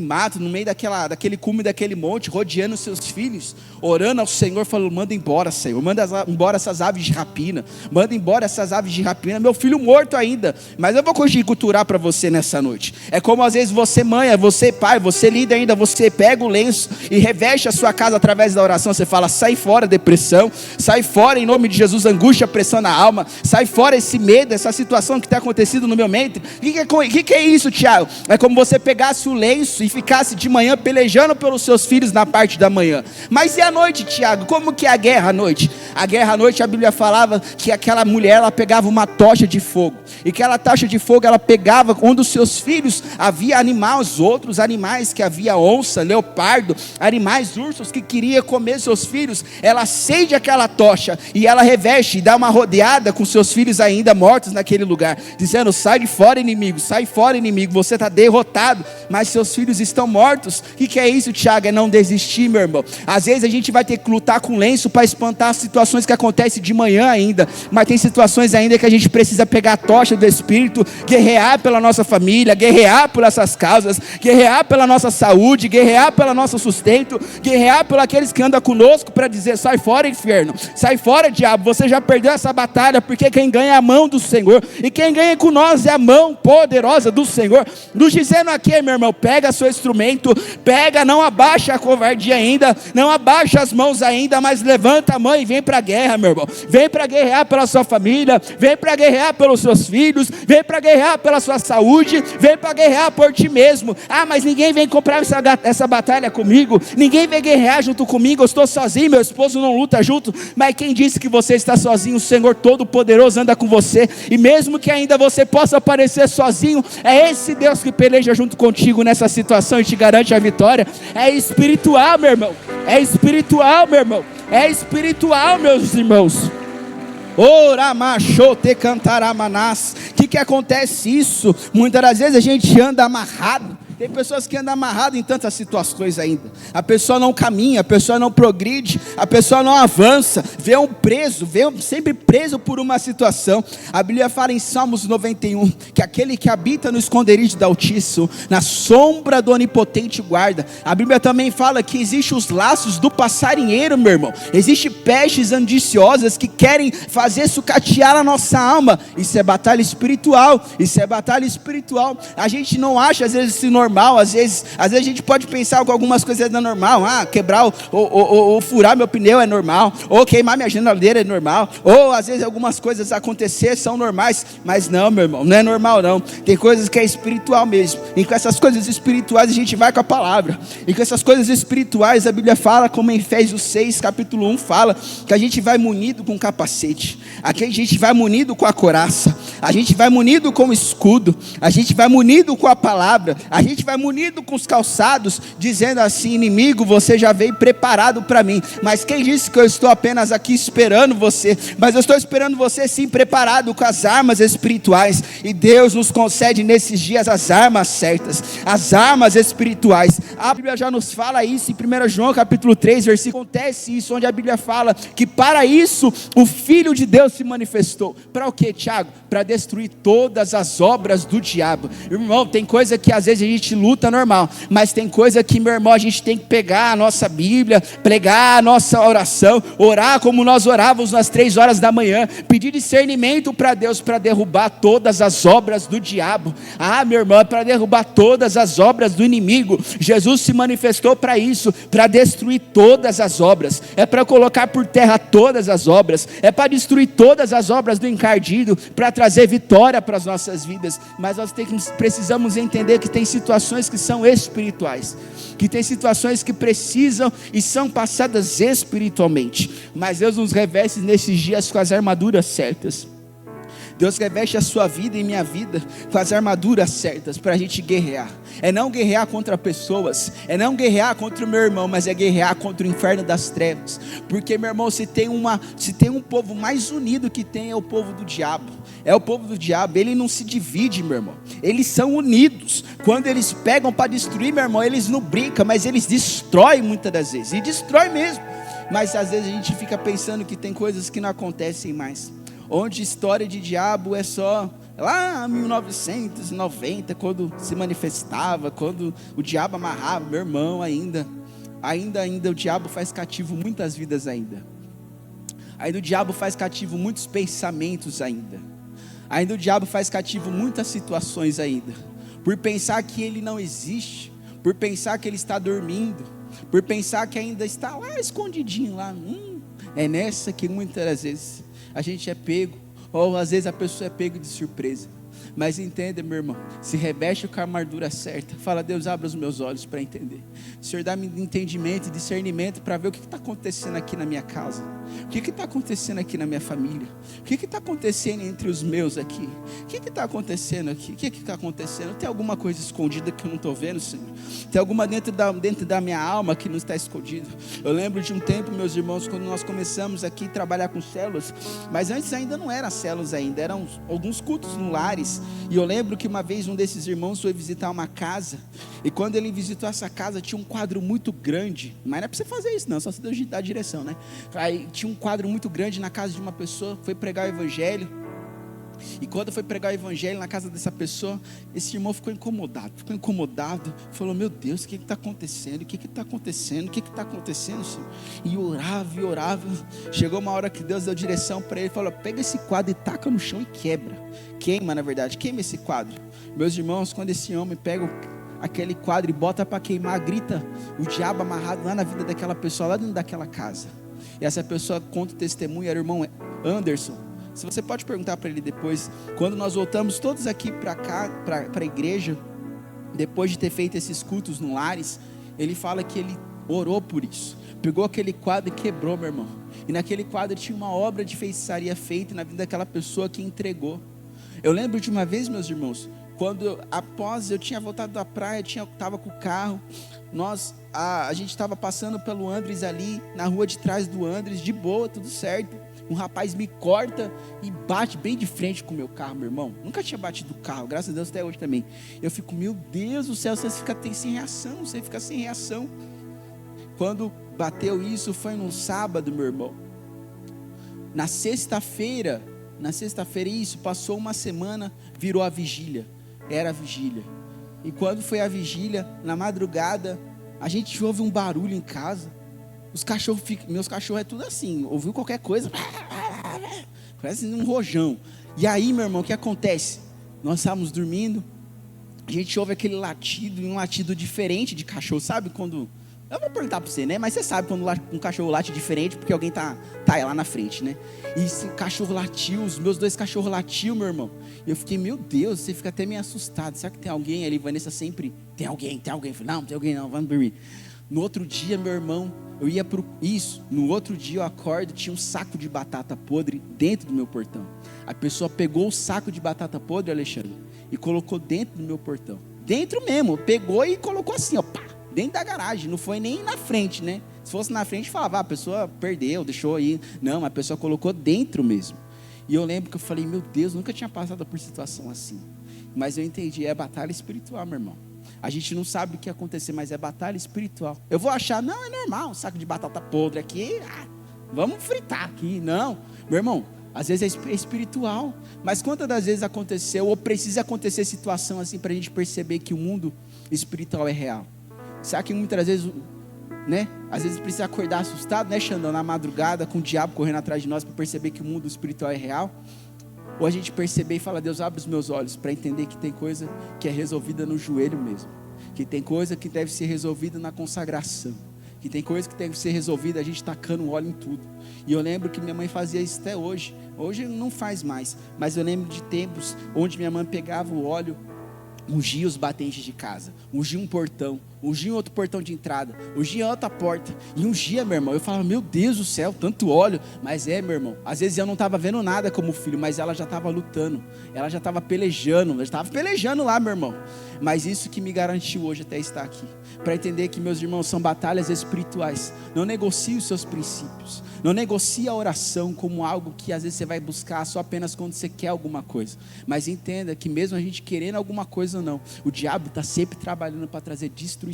mato, no meio daquele cume, daquele monte, rodeando seus filhos, orando ao Senhor, falando: manda embora, Senhor, manda embora essas aves de rapina, manda embora essas aves de rapina, meu filho morto ainda. Mas eu vou conjecturar para você nessa noite. É como às vezes você mãe, você pai, você líder ainda, você pega o lenço e reveste a sua casa através da oração. Você fala: sai fora depressão, sai fora em nome de Jesus, angústia, pressão na alma, sai fora esse medo, essa situação que está acontecendo no meu mente. O que é isso, Tiago? É como você pegasse o lenço e ficasse de manhã pelejando pelos seus filhos na parte da manhã. Mas e à noite, Tiago? Como que é a guerra à noite? A guerra à noite, a Bíblia falava que aquela mulher, ela pegava uma tocha de fogo, e aquela tocha de fogo, ela pegava onde os seus filhos havia animais, outros animais, que havia onça, leopardo, animais, ursos que queria comer seus filhos. Ela acende aquela tocha e ela reveste e dá uma rodeada com seus filhos ainda mortos naquele lugar, dizendo: sai fora, inimigo, você está derrotado, mas seus filhos estão mortos. O que é isso, Tiago? É não desistir, meu irmão. Às vezes a gente vai ter que lutar com lenço para espantar as situações que acontecem de manhã ainda, mas tem situações ainda que a gente precisa pegar a tocha do Espírito, guerrear pela nossa família, guerrear por essas causas, guerrear pela nossa saúde, guerrear pelo nosso sustento, guerrear por aqueles que andam conosco, para dizer: sai fora, inferno, sai fora, diabo, você já perdeu essa batalha, porque quem ganha é a mão do Senhor, e quem ganha com nós é a mão poderosa do Senhor, nos dizendo aqui, meu irmão: pega seu instrumento, pega, não abaixa a covardia ainda, não abaixa as mãos ainda, mas levanta a mão e vem para a guerra, meu irmão. Vem para guerrear pela sua família, vem para guerrear pelos seus filhos, vem para guerrear pela sua saúde, vem para guerrear por ti mesmo. Ah, mas ninguém vem comprar essa batalha comigo, ninguém vem guerrear junto comigo, eu estou sozinho, meu esposo não luta junto. Mas quem disse que você está sozinho? O Senhor Todo-Poderoso anda com você, e mesmo que ainda você possa parecer sozinho, é esse Deus que peleja junto contigo nessa situação e te garante a vitória. É espiritual, meu irmão, é espiritual, meu irmão, é espiritual, meus irmãos. Ora machote cantaramanás. O que acontece isso? Muitas das vezes a gente anda amarrado. Tem pessoas que andam amarradas em tantas situações ainda. A pessoa não caminha, a pessoa não progride, a pessoa não avança. Vê um preso, sempre preso por uma situação. A Bíblia fala em Salmos 91, que aquele que habita no esconderijo do Altíssimo, na sombra do Onipotente guarda. A Bíblia também fala que existem os laços do passarinheiro, meu irmão. Existem pestes ambiciosas que querem fazer sucatear a nossa alma. Isso é batalha espiritual, isso é batalha espiritual. A gente não acha às vezes esse normal. Às vezes a gente pode pensar que algumas coisas é normal. Quebrar ou furar meu pneu é normal, ou queimar minha geladeira é normal, ou às vezes algumas coisas acontecer são normais, mas não, meu irmão, não é normal não. Tem coisas que é espiritual mesmo, e com essas coisas espirituais a gente vai com a palavra, e com essas coisas espirituais a Bíblia fala, como em Efésios 6, capítulo 1 fala, que a gente vai munido com capacete, aqui a gente vai munido com a couraça, a gente vai munido com o escudo, a gente vai munido com a palavra, a gente vai munido com os calçados, dizendo assim: inimigo, você já veio preparado para mim, mas quem disse que eu estou apenas aqui esperando você? Mas eu estou esperando você sim preparado com as armas espirituais, e Deus nos concede nesses dias as armas certas, as armas espirituais. A Bíblia já nos fala isso em 1 João capítulo 3, versículo, acontece isso, onde a Bíblia fala que para isso o Filho de Deus se manifestou. Para o que, Tiago? Para destruir todas as obras do diabo. Irmão, tem coisa que às vezes a gente luta normal, mas tem coisa que, meu irmão, a gente tem que pegar a nossa Bíblia, pregar a nossa oração, orar como nós orávamos nas 3 horas da manhã, pedir discernimento para Deus, para derrubar todas as obras do diabo. Meu irmão, para derrubar todas as obras do inimigo. Jesus se manifestou para isso, para destruir todas as obras, é para colocar por terra todas as obras, é para destruir todas as obras do encardido, para trazer vitória para as nossas vidas. Mas nós precisamos entender que tem situações que são espirituais, que tem situações que precisam e são passadas espiritualmente, mas Deus nos reveste nesses dias com as armaduras certas. Deus reveste a sua vida e minha vida com as armaduras certas para a gente guerrear. É não guerrear contra pessoas, é não guerrear contra o meu irmão, mas é guerrear contra o inferno das trevas. Porque, meu irmão, se tem um povo mais unido que tem, é o povo do diabo. É o povo do diabo, ele não se divide, meu irmão. Eles são unidos. Quando eles pegam para destruir, meu irmão, eles não brincam, mas eles destroem muitas das vezes. E destrói mesmo. Mas às vezes a gente fica pensando que tem coisas que não acontecem mais. Onde história de diabo é só lá em 1990, quando se manifestava, quando o diabo amarrava, meu irmão, ainda o diabo faz cativo muitas vidas ainda. Ainda o diabo faz cativo muitos pensamentos ainda. Ainda o diabo faz cativo muitas situações ainda. Por pensar que ele não existe, por pensar que ele está dormindo, por pensar que ainda está lá escondidinho lá. É nessa que muitas das vezes a gente é pego, ou às vezes a pessoa é pego de surpresa. Mas entenda, meu irmão, se reveste com a armadura certa. Fala: Deus, abre os meus olhos para entender. Senhor, dá-me entendimento e discernimento para ver o que está acontecendo aqui na minha casa, o que está acontecendo aqui na minha família, o que está acontecendo entre os meus aqui, o que está acontecendo aqui, o que está acontecendo? Tem alguma coisa escondida que eu não estou vendo, Senhor? Tem alguma dentro da minha alma que não está escondida? Eu lembro de um tempo, meus irmãos, quando nós começamos aqui a trabalhar com células, mas antes ainda não eram células ainda, eram alguns cultos no lares. E eu lembro que uma vez um desses irmãos foi visitar uma casa, e quando ele visitou essa casa, tinha um quadro muito grande, mas não é para você fazer isso não, só se Deus dar a direção, né? Aí tinha um quadro muito grande na casa de uma pessoa, foi pregar o evangelho, e quando foi pregar o evangelho na casa dessa pessoa, esse irmão ficou incomodado, falou: meu Deus, o que está acontecendo? O que está acontecendo? O que está acontecendo, Senhor? E orava, chegou uma hora que Deus deu direção para ele, falou: pega esse quadro e taca no chão e queima esse quadro. Meus irmãos, quando esse homem pega aquele quadro e bota para queimar, grita o diabo amarrado lá na vida daquela pessoa, lá dentro daquela casa. E essa pessoa conta o testemunho, era o irmão Anderson. Se você pode perguntar para ele depois, quando nós voltamos todos aqui para cá, para a igreja, depois de ter feito esses cultos no lares, ele fala que ele orou por isso, pegou aquele quadro e quebrou, meu irmão, e naquele quadro tinha uma obra de feitiçaria feita na vida daquela pessoa que entregou. Eu lembro de uma vez, meus irmãos, quando após eu tinha voltado da praia, estava com o carro, a gente estava passando pelo Andres ali, na rua de trás do Andres, de boa, tudo certo, um rapaz me corta e bate bem de frente com o meu carro, meu irmão. Nunca tinha batido o carro, graças a Deus até hoje também. Eu fico, meu Deus do céu, você fica sem reação, você fica sem reação. Quando bateu isso, foi num sábado, meu irmão. Na sexta-feira, isso, passou uma semana, virou a vigília. Era a vigília. E quando foi a vigília, na madrugada, a gente ouve um barulho em casa. Os cachorros meus cachorros é tudo assim, ouviu qualquer coisa, parece um rojão. E aí, meu irmão, o que acontece? Nós estávamos dormindo, a gente ouve aquele latido, um latido diferente de cachorro, sabe quando... Eu vou perguntar para você, né? Mas você sabe quando um cachorro late diferente, porque alguém tá lá na frente, né? E esse cachorro latiu, os meus 2 cachorros latiu, meu irmão. E eu fiquei, meu Deus, você fica até meio assustado. Será que tem alguém ali? Vanessa sempre, tem alguém. Eu falei, não tem alguém não, vamos dormir. No outro dia, meu irmão, no outro dia eu acordo, tinha um saco de batata podre dentro do meu portão. A pessoa pegou o saco de batata podre, Alexandre, e colocou dentro do meu portão. Dentro mesmo, pegou e colocou assim, ó, pá. Dentro da garagem, não foi nem na frente, né? Se fosse na frente, falava, a pessoa perdeu, deixou aí. Não, a pessoa colocou dentro mesmo. E eu lembro que eu falei, meu Deus, nunca tinha passado por situação assim. Mas eu entendi, é batalha espiritual, meu irmão. A gente não sabe o que ia acontecer, mas é batalha espiritual. Eu vou achar, não, é normal, um saco de batata podre aqui, vamos fritar aqui. Não, meu irmão, às vezes é espiritual. Mas quantas das vezes aconteceu, ou precisa acontecer situação assim, para a gente perceber que o mundo espiritual é real? Será que muitas vezes, né? Às vezes precisa acordar assustado, né, Xandão? Na madrugada, com o diabo correndo atrás de nós, para perceber que o mundo espiritual é real? Ou a gente perceber e falar, Deus, abre os meus olhos, para entender que tem coisa que é resolvida no joelho mesmo. Que tem coisa que deve ser resolvida na consagração. Que tem coisa que deve ser resolvida a gente tacando óleo em tudo. E eu lembro que minha mãe fazia isso até hoje. Hoje não faz mais. Mas eu lembro de tempos onde minha mãe pegava o óleo, ungia os batentes de casa, ungia um portão, ungia outro portão de entrada, ungia outra porta, e ungia, meu irmão. Eu falava, meu Deus do céu, tanto óleo. Mas meu irmão, às vezes eu não estava vendo nada como filho, mas ela já estava lutando, ela já estava pelejando, lá, meu irmão. Mas isso que me garantiu hoje até estar aqui, para entender que, meus irmãos, são batalhas espirituais. Não negocie os seus princípios, não negocie a oração como algo que às vezes você vai buscar só apenas quando você quer alguma coisa. Mas entenda que mesmo a gente querendo alguma coisa ou não, o diabo está sempre trabalhando para trazer destruição.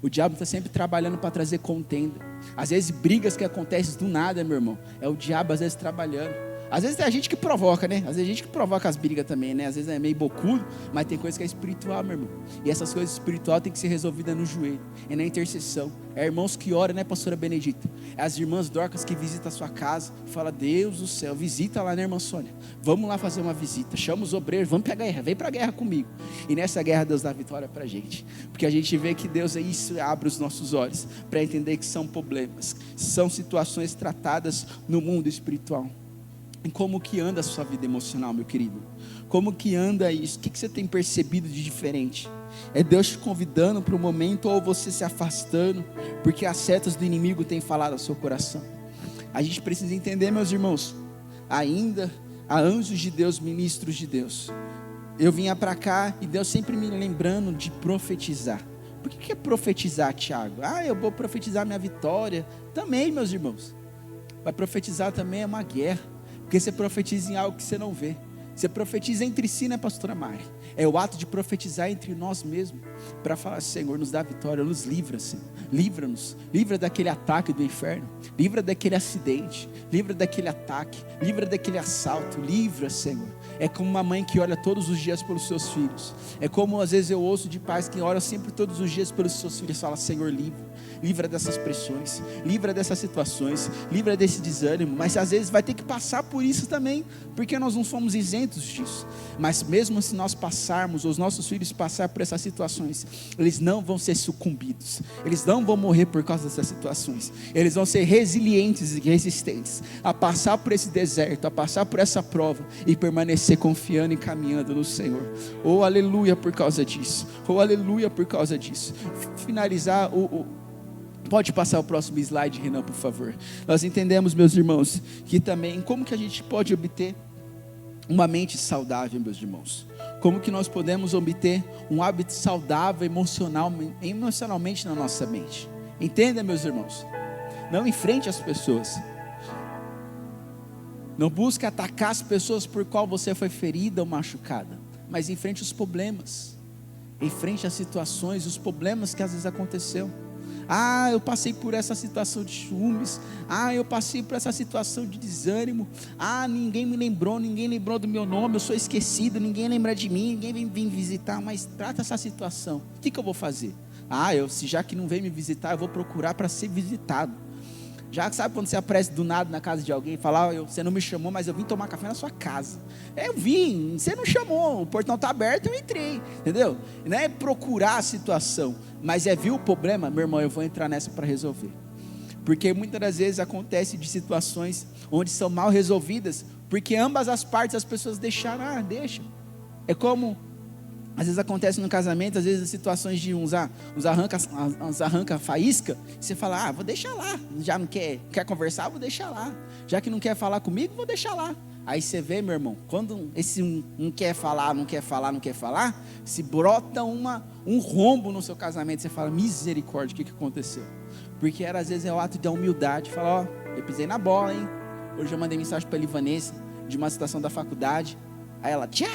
O diabo está sempre trabalhando para trazer contenda. Às vezes brigas que acontecem do nada, meu irmão, é o diabo às vezes trabalhando. Às vezes é a gente que provoca, né? Às vezes é a gente que provoca as brigas também, né? Às vezes é meio bocudo, mas tem coisa que é espiritual, meu irmão. E essas coisas espirituais tem que ser resolvidas no joelho, é na intercessão. É irmãos que oram, né, pastora Benedita? É as irmãs Dorcas que visitam a sua casa e fala, Deus do céu, visita lá, né, irmã Sônia? Vamos lá fazer uma visita, chama os obreiros, vamos para a guerra, vem para a guerra comigo. E nessa guerra Deus dá vitória para a gente. Porque a gente vê que Deus, isso abre os nossos olhos para entender que são problemas, são situações tratadas no mundo espiritual. E como que anda a sua vida emocional, meu querido? Como que anda isso? O que você tem percebido de diferente? É Deus te convidando para o momento, ou você se afastando, porque as setas do inimigo têm falado ao seu coração? A gente precisa entender, meus irmãos, ainda há anjos de Deus, ministros de Deus. Eu vinha para cá e Deus sempre me lembrando de profetizar. Por que é profetizar, Tiago? Eu vou profetizar minha vitória. Também, meus irmãos. Mas profetizar também é uma guerra. Porque você profetiza em algo que você não vê. Você profetiza entre si, né, pastora Mari? É o ato de profetizar entre nós mesmos, para falar, Senhor, nos dá vitória, nos livra, Senhor. Livra-nos, livra daquele ataque do inferno, livra daquele acidente, livra daquele ataque, livra daquele assalto, livra, Senhor. É como uma mãe que ora todos os dias pelos seus filhos. É como às vezes eu ouço de pais que oram sempre todos os dias pelos seus filhos. Fala, Senhor, livra dessas pressões, livra dessas situações, livra desse desânimo. Mas às vezes vai ter que passar por isso também, porque nós não somos isentos disso. Mas mesmo se nós passarmos, ou os nossos filhos passarem por essas situações, eles não vão ser sucumbidos, eles não vão morrer por causa dessas situações. Eles vão ser resilientes e resistentes a passar por esse deserto, a passar por essa prova e permanecer confiando e caminhando no Senhor. Oh, aleluia por causa disso. Oh, aleluia por causa disso. Finalizar Pode passar o próximo slide, Renan, por favor. Nós entendemos, meus irmãos, que também, como que a gente pode obter uma mente saudável, meus irmãos? Como que nós podemos obter um hábito saudável emocionalmente na nossa mente? Entenda, meus irmãos, não enfrente as pessoas. Não busque atacar as pessoas por qual você foi ferida ou machucada, mas enfrente os problemas, enfrente as situações, os problemas que às vezes aconteceu. Eu passei por essa situação de ciúmes. Eu passei por essa situação de desânimo. Ninguém me lembrou, ninguém lembrou do meu nome, eu sou esquecido, ninguém lembra de mim, ninguém vem me visitar, mas trata essa situação. O que eu vou fazer? Já que não vem me visitar, eu vou procurar para ser visitado. Já sabe quando você aparece do nada na casa de alguém e fala, você não me chamou, mas eu vim tomar café na sua casa. Eu vim, você não chamou, o portão está aberto, eu entrei, entendeu? Não é procurar a situação, mas ver o problema, meu irmão, eu vou entrar nessa para resolver. Porque muitas das vezes acontece de situações onde são mal resolvidas, porque ambas as partes as pessoas deixaram, deixa. É como às vezes acontece no casamento, às vezes situações de uns arranca faísca, você fala, vou deixar lá, já não quer conversar, vou deixar lá, já que não quer falar comigo, vou deixar lá. Aí você vê, meu irmão, quando esse não quer falar, se brota um rombo no seu casamento, você fala, misericórdia, o que aconteceu? Porque às vezes é o ato de humildade, fala, eu pisei na bola, hein? Hoje eu mandei mensagem para a Vanessa, de uma situação da faculdade. Aí ela, Tiago,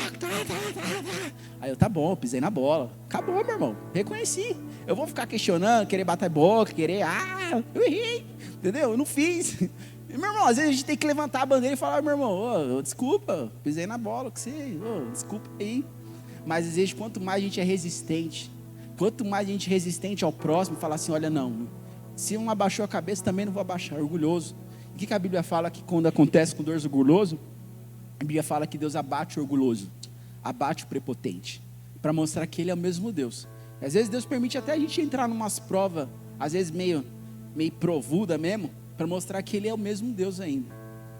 Aí eu, tá bom, pisei na bola. Acabou, meu irmão, reconheci. Eu vou ficar questionando, querer bater boca, eu errei, entendeu? Eu não fiz. E, meu irmão, às vezes a gente tem que levantar a bandeira e falar, meu irmão, desculpa, pisei na bola, desculpa aí. Mas às vezes quanto mais a gente é resistente, ao próximo, falar assim, olha não, se um abaixou a cabeça, também não vou abaixar, orgulhoso. O que a Bíblia fala que quando acontece com dois orgulhosos? A Bíblia fala que Deus abate o orgulhoso, abate o prepotente, para mostrar que Ele é o mesmo Deus. E às vezes Deus permite até a gente entrar em umas provas, às vezes meio provuda mesmo, para mostrar que Ele é o mesmo Deus ainda,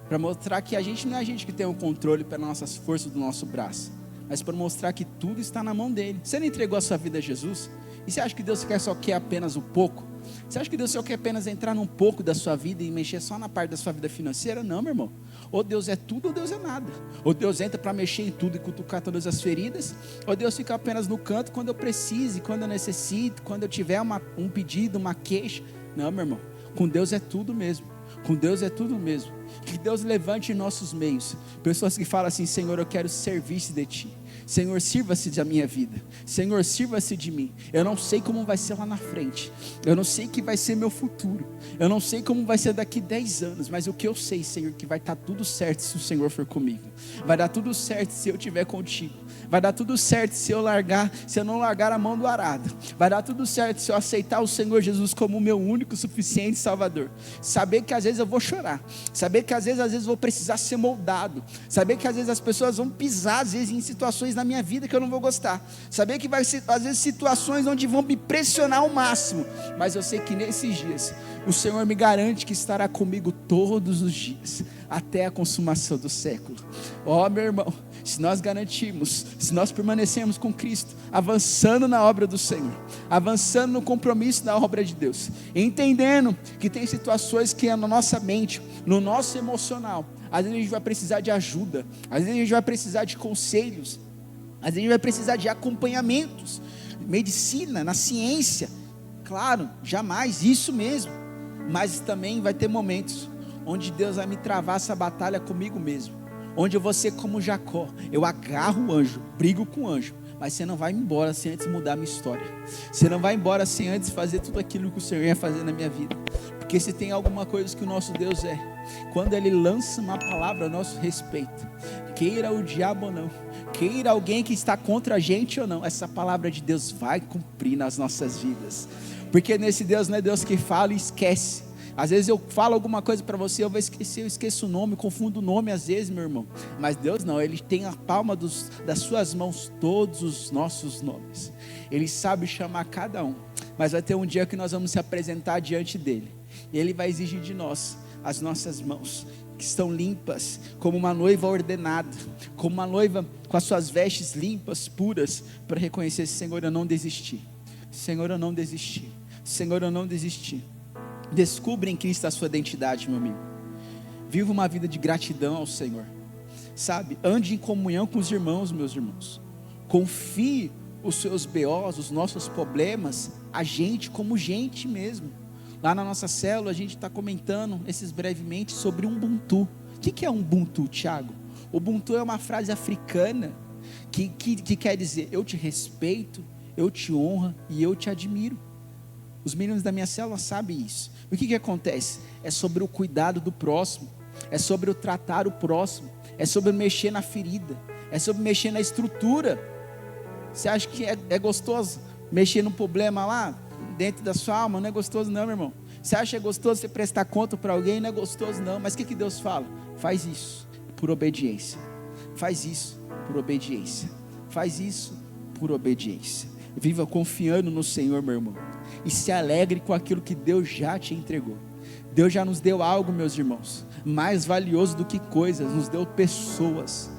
para mostrar que a gente não é a gente que tem o controle pelas nossas forças do nosso braço, mas para mostrar que tudo está na mão dEle. Você não entregou a sua vida a Jesus? E você acha que Deus só quer apenas um pouco? Você acha que Deus só quer apenas entrar num pouco da sua vida e mexer só na parte da sua vida financeira? Não, meu irmão. Ou Deus é tudo ou Deus é nada. Ou Deus entra para mexer em tudo e cutucar todas as feridas, ou Deus fica apenas no canto quando eu precise, quando eu necessito, quando eu tiver um pedido, uma queixa. Não, meu irmão, com Deus é tudo mesmo. Com Deus é tudo mesmo. Que Deus levante em nossos meios pessoas que falam assim, Senhor, eu quero servir-se de Ti. Senhor, sirva-se da minha vida. Senhor, sirva-se de mim. Eu não sei como vai ser lá na frente. Eu não sei o que vai ser meu futuro. Eu não sei como vai ser daqui 10 anos. Mas o que eu sei, Senhor, que vai estar tudo certo se o Senhor for comigo. Vai dar tudo certo se eu estiver contigo. Vai dar tudo certo se eu não largar a mão do arado. Vai dar tudo certo se eu aceitar o Senhor Jesus como o meu único, suficiente Salvador. Saber que às vezes eu vou chorar. Saber que às vezes vou precisar ser moldado. Saber que às vezes as pessoas vão pisar, às vezes em situações na minha vida que eu não vou gostar. Saber que vai ser às vezes situações onde vão me pressionar ao máximo. Mas eu sei que nesses dias o Senhor me garante que estará comigo todos os dias, até a consumação do século. Meu irmão, se nós garantimos, se nós permanecemos com Cristo, avançando na obra do Senhor, avançando no compromisso da obra de Deus, entendendo que tem situações que é na nossa mente, no nosso emocional, às vezes a gente vai precisar de ajuda, às vezes a gente vai precisar de conselhos, às vezes a gente vai precisar de acompanhamentos, medicina, na ciência, claro, jamais, isso mesmo, mas também vai ter momentos onde Deus vai me travar essa batalha comigo mesmo, onde eu vou ser como Jacó, eu agarro o anjo, brigo com o anjo, mas você não vai embora sem antes mudar a minha história, você não vai embora sem antes fazer tudo aquilo que o Senhor ia fazer na minha vida, porque se tem alguma coisa que o nosso Deus quando Ele lança uma palavra a nosso respeito, queira o diabo ou não, queira alguém que está contra a gente ou não, essa palavra de Deus vai cumprir nas nossas vidas, porque nesse Deus não é Deus que fala e esquece. Às vezes eu falo alguma coisa para você, eu vou esquecer, eu esqueço o nome, confundo o nome às vezes, meu irmão, mas Deus não, Ele tem a palma das suas mãos todos os nossos nomes, Ele sabe chamar cada um, mas vai ter um dia que nós vamos se apresentar diante dEle, e Ele vai exigir de nós as nossas mãos, que estão limpas, como uma noiva ordenada, como uma noiva com as suas vestes limpas, puras, para reconhecer, Senhor, eu não desisti, Senhor, eu não desisti, Senhor, eu não desisti. Descubra em Cristo a sua identidade, meu amigo. Viva uma vida de gratidão ao Senhor, sabe? Ande em comunhão com os irmãos, meus irmãos. Confie os seus BOs, os nossos problemas, a gente como gente mesmo. Lá na nossa célula a gente está comentando brevemente sobre Ubuntu. que é Ubuntu, Tiago? Ubuntu é uma frase africana que quer dizer: eu te respeito, eu te honro e eu te admiro. Os meninos da minha célula sabem isso. O que acontece? É sobre o cuidado do próximo, é sobre o tratar o próximo, é sobre mexer na ferida, é sobre mexer na estrutura. Você acha que é gostoso mexer no problema lá dentro da sua alma? Não é gostoso não, meu irmão. Você acha que é gostoso você prestar conta para alguém? Não é gostoso não. Mas o que Deus fala? Faz isso por obediência. Faz isso por obediência. Faz isso por obediência. Viva confiando no Senhor, meu irmão, e se alegre com aquilo que Deus já te entregou. Deus já nos deu algo, meus irmãos, mais valioso do que coisas, nos deu pessoas.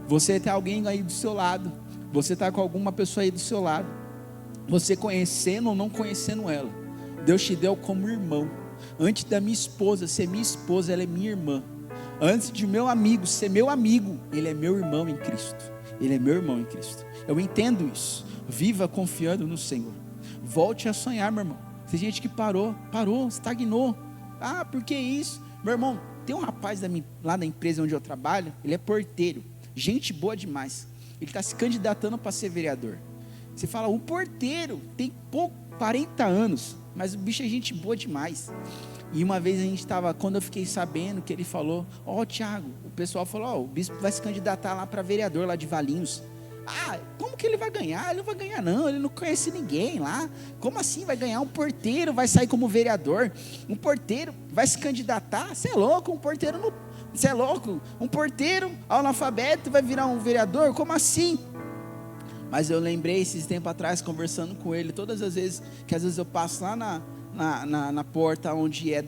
Você tem alguém aí do seu lado, você está com alguma pessoa aí do seu lado, você conhecendo ou não conhecendo ela, Deus te deu como irmão. Antes da minha esposa ser minha esposa, ela é minha irmã. Antes de meu amigo ser meu amigo, ele é meu irmão em Cristo. Ele é meu irmão em Cristo. Eu entendo isso. Viva confiando no Senhor. Volte a sonhar, meu irmão. Tem gente que parou, estagnou. Ah, por que isso? Meu irmão, tem um rapaz lá da empresa onde eu trabalho, ele é porteiro, gente boa demais. Ele está se candidatando para ser vereador. Você fala, o porteiro tem 40 anos, mas o bicho é gente boa demais. E uma vez a gente estava, quando eu fiquei sabendo que ele falou, Tiago, o pessoal falou, o bispo vai se candidatar lá para vereador lá de Valinhos. Ah, como que ele vai ganhar? Ele não vai ganhar não, ele não conhece ninguém lá. Como assim vai ganhar? Um porteiro vai sair como vereador? Um porteiro vai se candidatar? Você é louco, um porteiro não... Você é louco? Um porteiro analfabeto vai virar um vereador? Como assim? Mas eu lembrei esses tempos atrás, conversando com ele, todas as vezes, que às vezes eu passo lá na porta onde é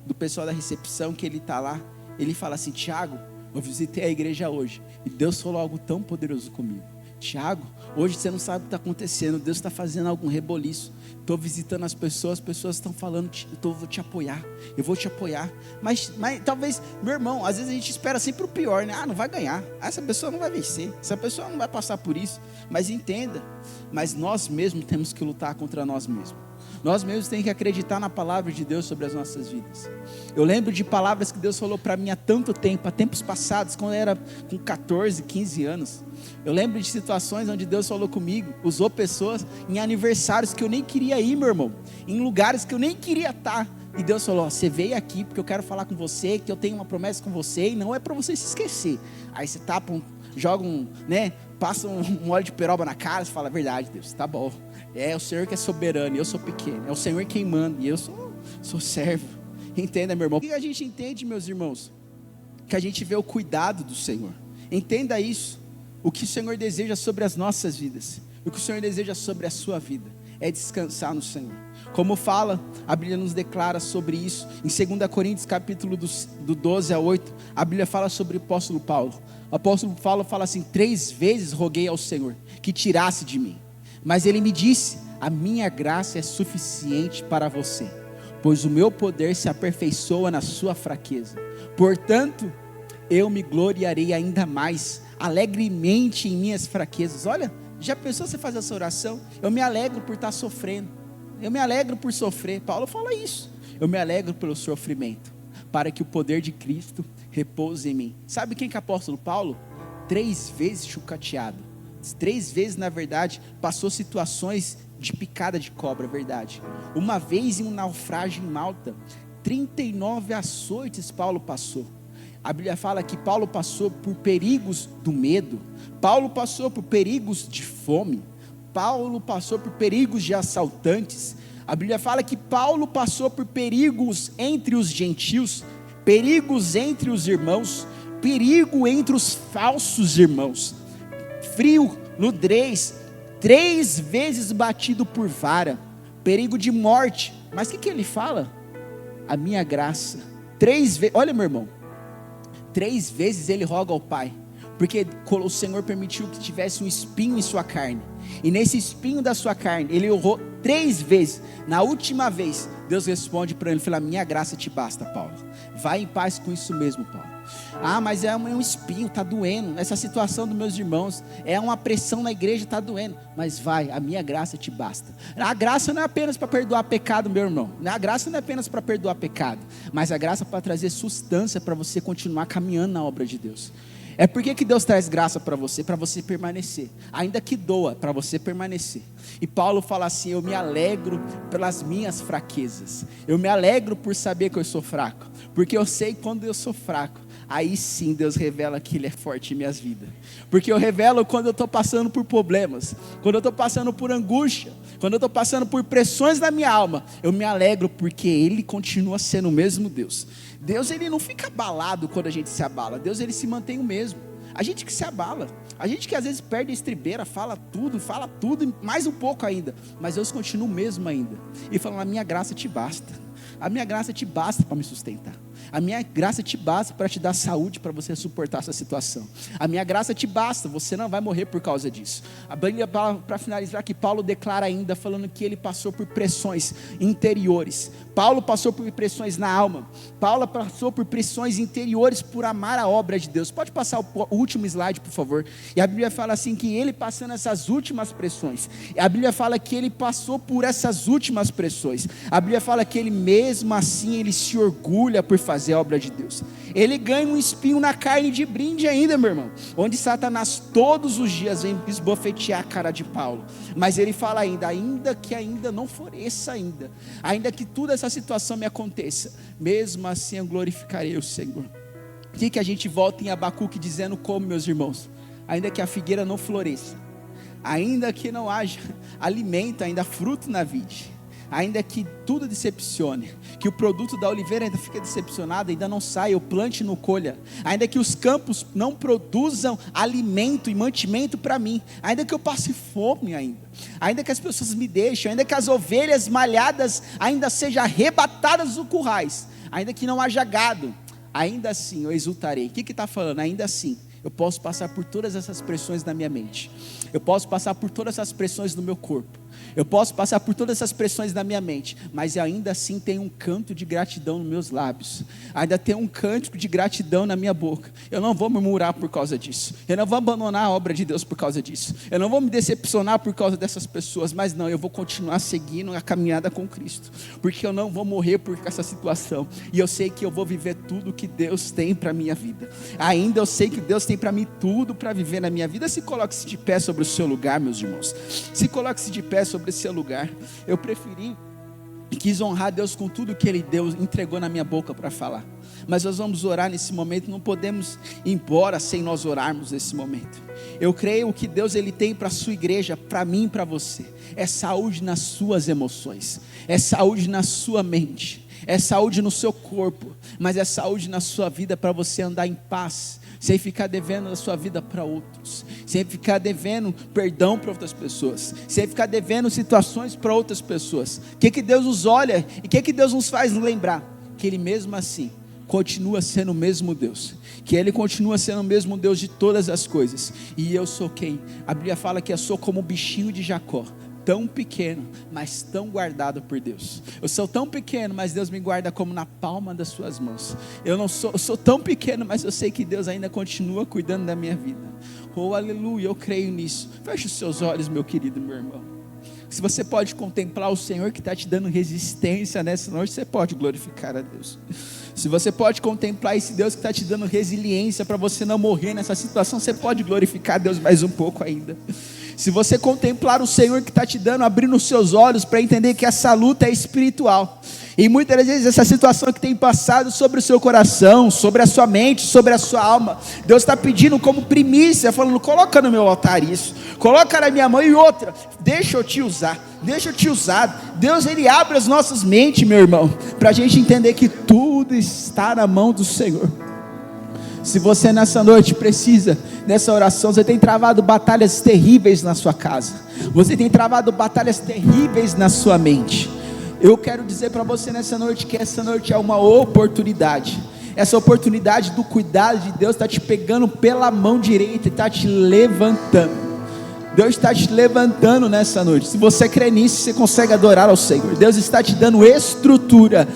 do pessoal da recepção, que ele está lá, ele fala assim, Tiago, eu visitei a igreja hoje, e Deus falou algo tão poderoso comigo. Tiago, hoje você não sabe o que está acontecendo, Deus está fazendo algum reboliço. Estou visitando as pessoas estão falando, eu vou te apoiar, eu vou te apoiar. Mas talvez, meu irmão, às vezes a gente espera sempre o pior, né? Ah, não vai ganhar, essa pessoa não vai vencer, essa pessoa não vai passar por isso. Mas entenda, mas nós mesmos temos que lutar contra nós mesmos. Nós mesmos temos que acreditar na palavra de Deus sobre as nossas vidas. Eu lembro de palavras que Deus falou para mim há tanto tempo, há tempos passados, quando eu era com 14, 15 anos. Eu lembro de situações onde Deus falou comigo, usou pessoas em aniversários que eu nem queria ir, meu irmão, em lugares que eu nem queria estar. E Deus falou, você veio aqui porque eu quero falar com você, que eu tenho uma promessa com você, e não é para você se esquecer. Aí você tapa, joga passa um óleo de peroba na cara, você fala, verdade Deus, tá bom. É o Senhor que é soberano, e eu sou pequeno. É o Senhor quem manda, e eu sou servo. Entenda, meu irmão. O que a gente entende, meus irmãos? Que a gente vê o cuidado do Senhor. Entenda isso. O que o Senhor deseja sobre as nossas vidas, o que o Senhor deseja sobre a sua vida, é descansar no Senhor. Como fala, a Bíblia nos declara sobre isso. Em 2 Coríntios, capítulo do 12 a 8, a Bíblia fala sobre o apóstolo Paulo. O apóstolo Paulo fala assim, 3 vezes roguei ao Senhor, que tirasse de mim. Mas ele me disse, a minha graça é suficiente para você, pois o meu poder se aperfeiçoa na sua fraqueza. Portanto, eu me gloriarei ainda mais, alegremente em minhas fraquezas. Olha, já pensou você fazer essa oração? Eu me alegro por estar sofrendo, eu me alegro por sofrer. Paulo fala isso, eu me alegro pelo sofrimento, para que o poder de Cristo repouse em mim. Sabe quem que é o apóstolo Paulo? 3 vezes chucateado, 3 vezes, na verdade, passou situações de picada de cobra, verdade. Uma vez em um naufrágio em Malta, 39 açoites Paulo passou. A Bíblia fala que Paulo passou por perigos do medo, Paulo passou por perigos de fome, Paulo passou por perigos de assaltantes. A Bíblia fala que Paulo passou por perigos entre os gentios, perigos entre os irmãos, perigo entre os falsos irmãos, frio, nudez, 3 vezes batido por vara, perigo de morte. Mas o que ele fala? A minha graça. 3 vezes, olha meu irmão, 3 vezes ele roga ao Pai, porque o Senhor permitiu que tivesse um espinho em sua carne, e nesse espinho da sua carne, ele orou 3 vezes, na última vez, Deus responde para ele, fala, minha graça te basta, Paulo, vai em paz com isso mesmo, Paulo. Ah, mas é um espinho, está doendo. Essa situação dos meus irmãos é uma pressão na igreja, está doendo. Mas vai, a minha graça te basta. A graça não é apenas para perdoar pecado, meu irmão. A graça não é apenas para perdoar pecado, mas a graça para trazer substância para você continuar caminhando na obra de Deus. É por que Deus traz graça para você permanecer, ainda que doa, para você permanecer. E Paulo fala assim: eu me alegro pelas minhas fraquezas, eu me alegro por saber que eu sou fraco, porque eu sei quando eu sou fraco, aí sim Deus revela que Ele é forte em minhas vidas, porque eu revelo quando eu estou passando por problemas, quando eu estou passando por angústia, quando eu estou passando por pressões na minha alma, eu me alegro porque Ele continua sendo o mesmo Deus. Deus, Ele não fica abalado quando a gente se abala. Deus, Ele se mantém o mesmo. A gente que se abala, a gente que às vezes perde a estribeira, fala tudo e mais um pouco ainda, mas Deus continua o mesmo ainda, e fala: a minha graça te basta, a minha graça te basta para me sustentar, a minha graça te basta para te dar saúde, para você suportar essa situação, a minha graça te basta, você não vai morrer por causa disso. A Bíblia, para finalizar, que Paulo declara ainda, falando que ele passou por pressões interiores. Paulo passou por pressões na alma, Paulo passou por pressões interiores por amar a obra de Deus. Pode passar o último slide, por favor. E a Bíblia fala assim, que ele passando essas últimas pressões, a Bíblia fala que ele passou por essas últimas pressões, a Bíblia fala que ele mesmo assim, ele se orgulha por fazer a obra de Deus. Ele ganha um espinho na carne de brinde ainda, meu irmão, onde Satanás todos os dias vem esbofetear a cara de Paulo, mas ele fala ainda que ainda não floresça ainda que toda essa situação me aconteça, mesmo assim eu glorificarei o Senhor. O que a gente volta em Abacuque dizendo como, meus irmãos? Ainda que a figueira não floresça, ainda que não haja alimento, ainda fruto na vide, ainda que tudo decepcione, que o produto da oliveira ainda fique decepcionado, ainda não saia, eu plante e não colha, ainda que os campos não produzam alimento e mantimento para mim, ainda que eu passe fome ainda que as pessoas me deixem, ainda que as ovelhas malhadas ainda sejam arrebatadas dos currais, ainda que não haja gado, ainda assim eu exultarei. O que está falando? Ainda assim eu posso passar por todas essas pressões na minha mente, eu posso passar por todas essas pressões no meu corpo, eu posso passar por todas essas pressões na minha mente, mas ainda assim tem um canto de gratidão nos meus lábios, ainda tem um cântico de gratidão na minha boca. Eu não vou murmurar por causa disso, eu não vou abandonar a obra de Deus por causa disso, eu não vou me decepcionar por causa dessas pessoas, mas não, eu vou continuar seguindo a caminhada com Cristo, porque eu não vou morrer por essa situação, e eu sei que eu vou viver tudo que Deus tem para a minha vida. Ainda eu sei que Deus tem para mim tudo para viver na minha vida. Se coloque-se de pé sobre o seu lugar, meus irmãos, se coloque-se de pé sobre esse lugar. Eu preferi e quis honrar Deus com tudo que Ele deu, entregou na minha boca para falar, mas nós vamos orar nesse momento. Não podemos ir embora sem nós orarmos nesse momento. Eu creio que Deus, Ele tem para a sua igreja, para mim e para você, é saúde nas suas emoções, é saúde na sua mente, é saúde no seu corpo, mas é saúde na sua vida, para você andar em paz, sem ficar devendo a sua vida para outros, sem ficar devendo perdão para outras pessoas, sem ficar devendo situações para outras pessoas. O que Deus nos olha e o que Deus nos faz lembrar? Que Ele mesmo assim continua sendo o mesmo Deus, que Ele continua sendo o mesmo Deus de todas as coisas. E eu sou quem? A Bíblia fala que eu sou como o bichinho de Jacó, tão pequeno, mas tão guardado por Deus. Eu sou tão pequeno, mas Deus me guarda como na palma das suas mãos. Eu sou tão pequeno, mas eu sei que Deus ainda continua cuidando da minha vida. Oh, aleluia, eu creio nisso. Feche os seus olhos, meu querido, meu irmão. Se você pode contemplar o Senhor que está te dando resistência nessa noite, você pode glorificar a Deus. Se você pode contemplar esse Deus que está te dando resiliência para você não morrer nessa situação, você pode glorificar a Deus mais um pouco ainda. Se você contemplar o Senhor que está te dando, abrindo os seus olhos para entender que essa luta é espiritual, e muitas vezes essa situação que tem passado sobre o seu coração, sobre a sua mente, sobre a sua alma, Deus está pedindo como primícia, falando: coloca no meu altar isso, coloca na minha mão. E outra, deixa eu te usar. Deus, Ele abre as nossas mentes, meu irmão, para a gente entender que tudo está na mão do Senhor. Se você nessa noite precisa dessa oração, você tem travado batalhas terríveis na sua casa, você tem travado batalhas terríveis na sua mente, eu quero dizer para você nessa noite que essa noite é uma oportunidade. Essa oportunidade do cuidado de Deus está te pegando pela mão direita e está te levantando. Deus está te levantando nessa noite. Se você crê nisso, você consegue adorar ao Senhor. Deus está te dando estrutura.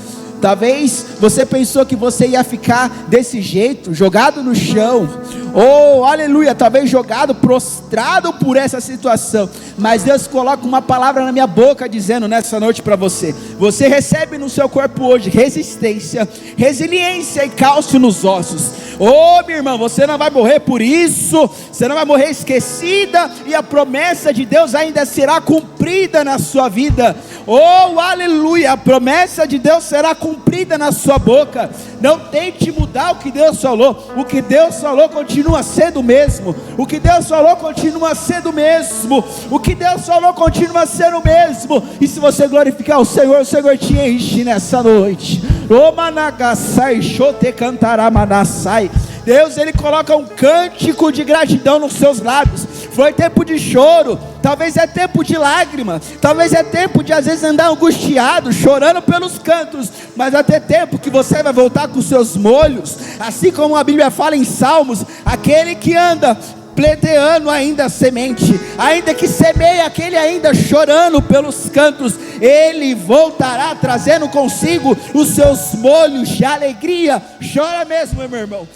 Talvez você pensou que você ia ficar desse jeito, jogado no chão, ou aleluia, talvez jogado, prostrado por essa situação, mas Deus coloca uma palavra na minha boca dizendo nessa noite para você: você recebe no seu corpo hoje resistência, resiliência e cálcio nos ossos. Oh, minha irmã, você não vai morrer por isso, você não vai morrer esquecida, e a promessa de Deus ainda será cumprida na sua vida. Oh, aleluia, a promessa de Deus será cumprida na sua boca. Não tente mudar o que Deus falou. O que Deus falou continua sendo o mesmo. O que Deus falou continua sendo o mesmo. O que Deus falou continua sendo o mesmo. E se você glorificar o Senhor te enche nessa noite. O managasai shote cantará manassai. Deus, Ele coloca um cântico de gratidão nos seus lábios. Foi tempo de choro, talvez é tempo de lágrima, talvez é tempo de às vezes andar angustiado, chorando pelos cantos, mas vai ter tempo que você vai voltar com os seus molhos, assim como a Bíblia fala em Salmos: aquele que anda pleiteando ainda a semente, ainda que semeia, aquele ainda chorando pelos cantos, ele voltará trazendo consigo os seus molhos de alegria. Chora mesmo, meu irmão,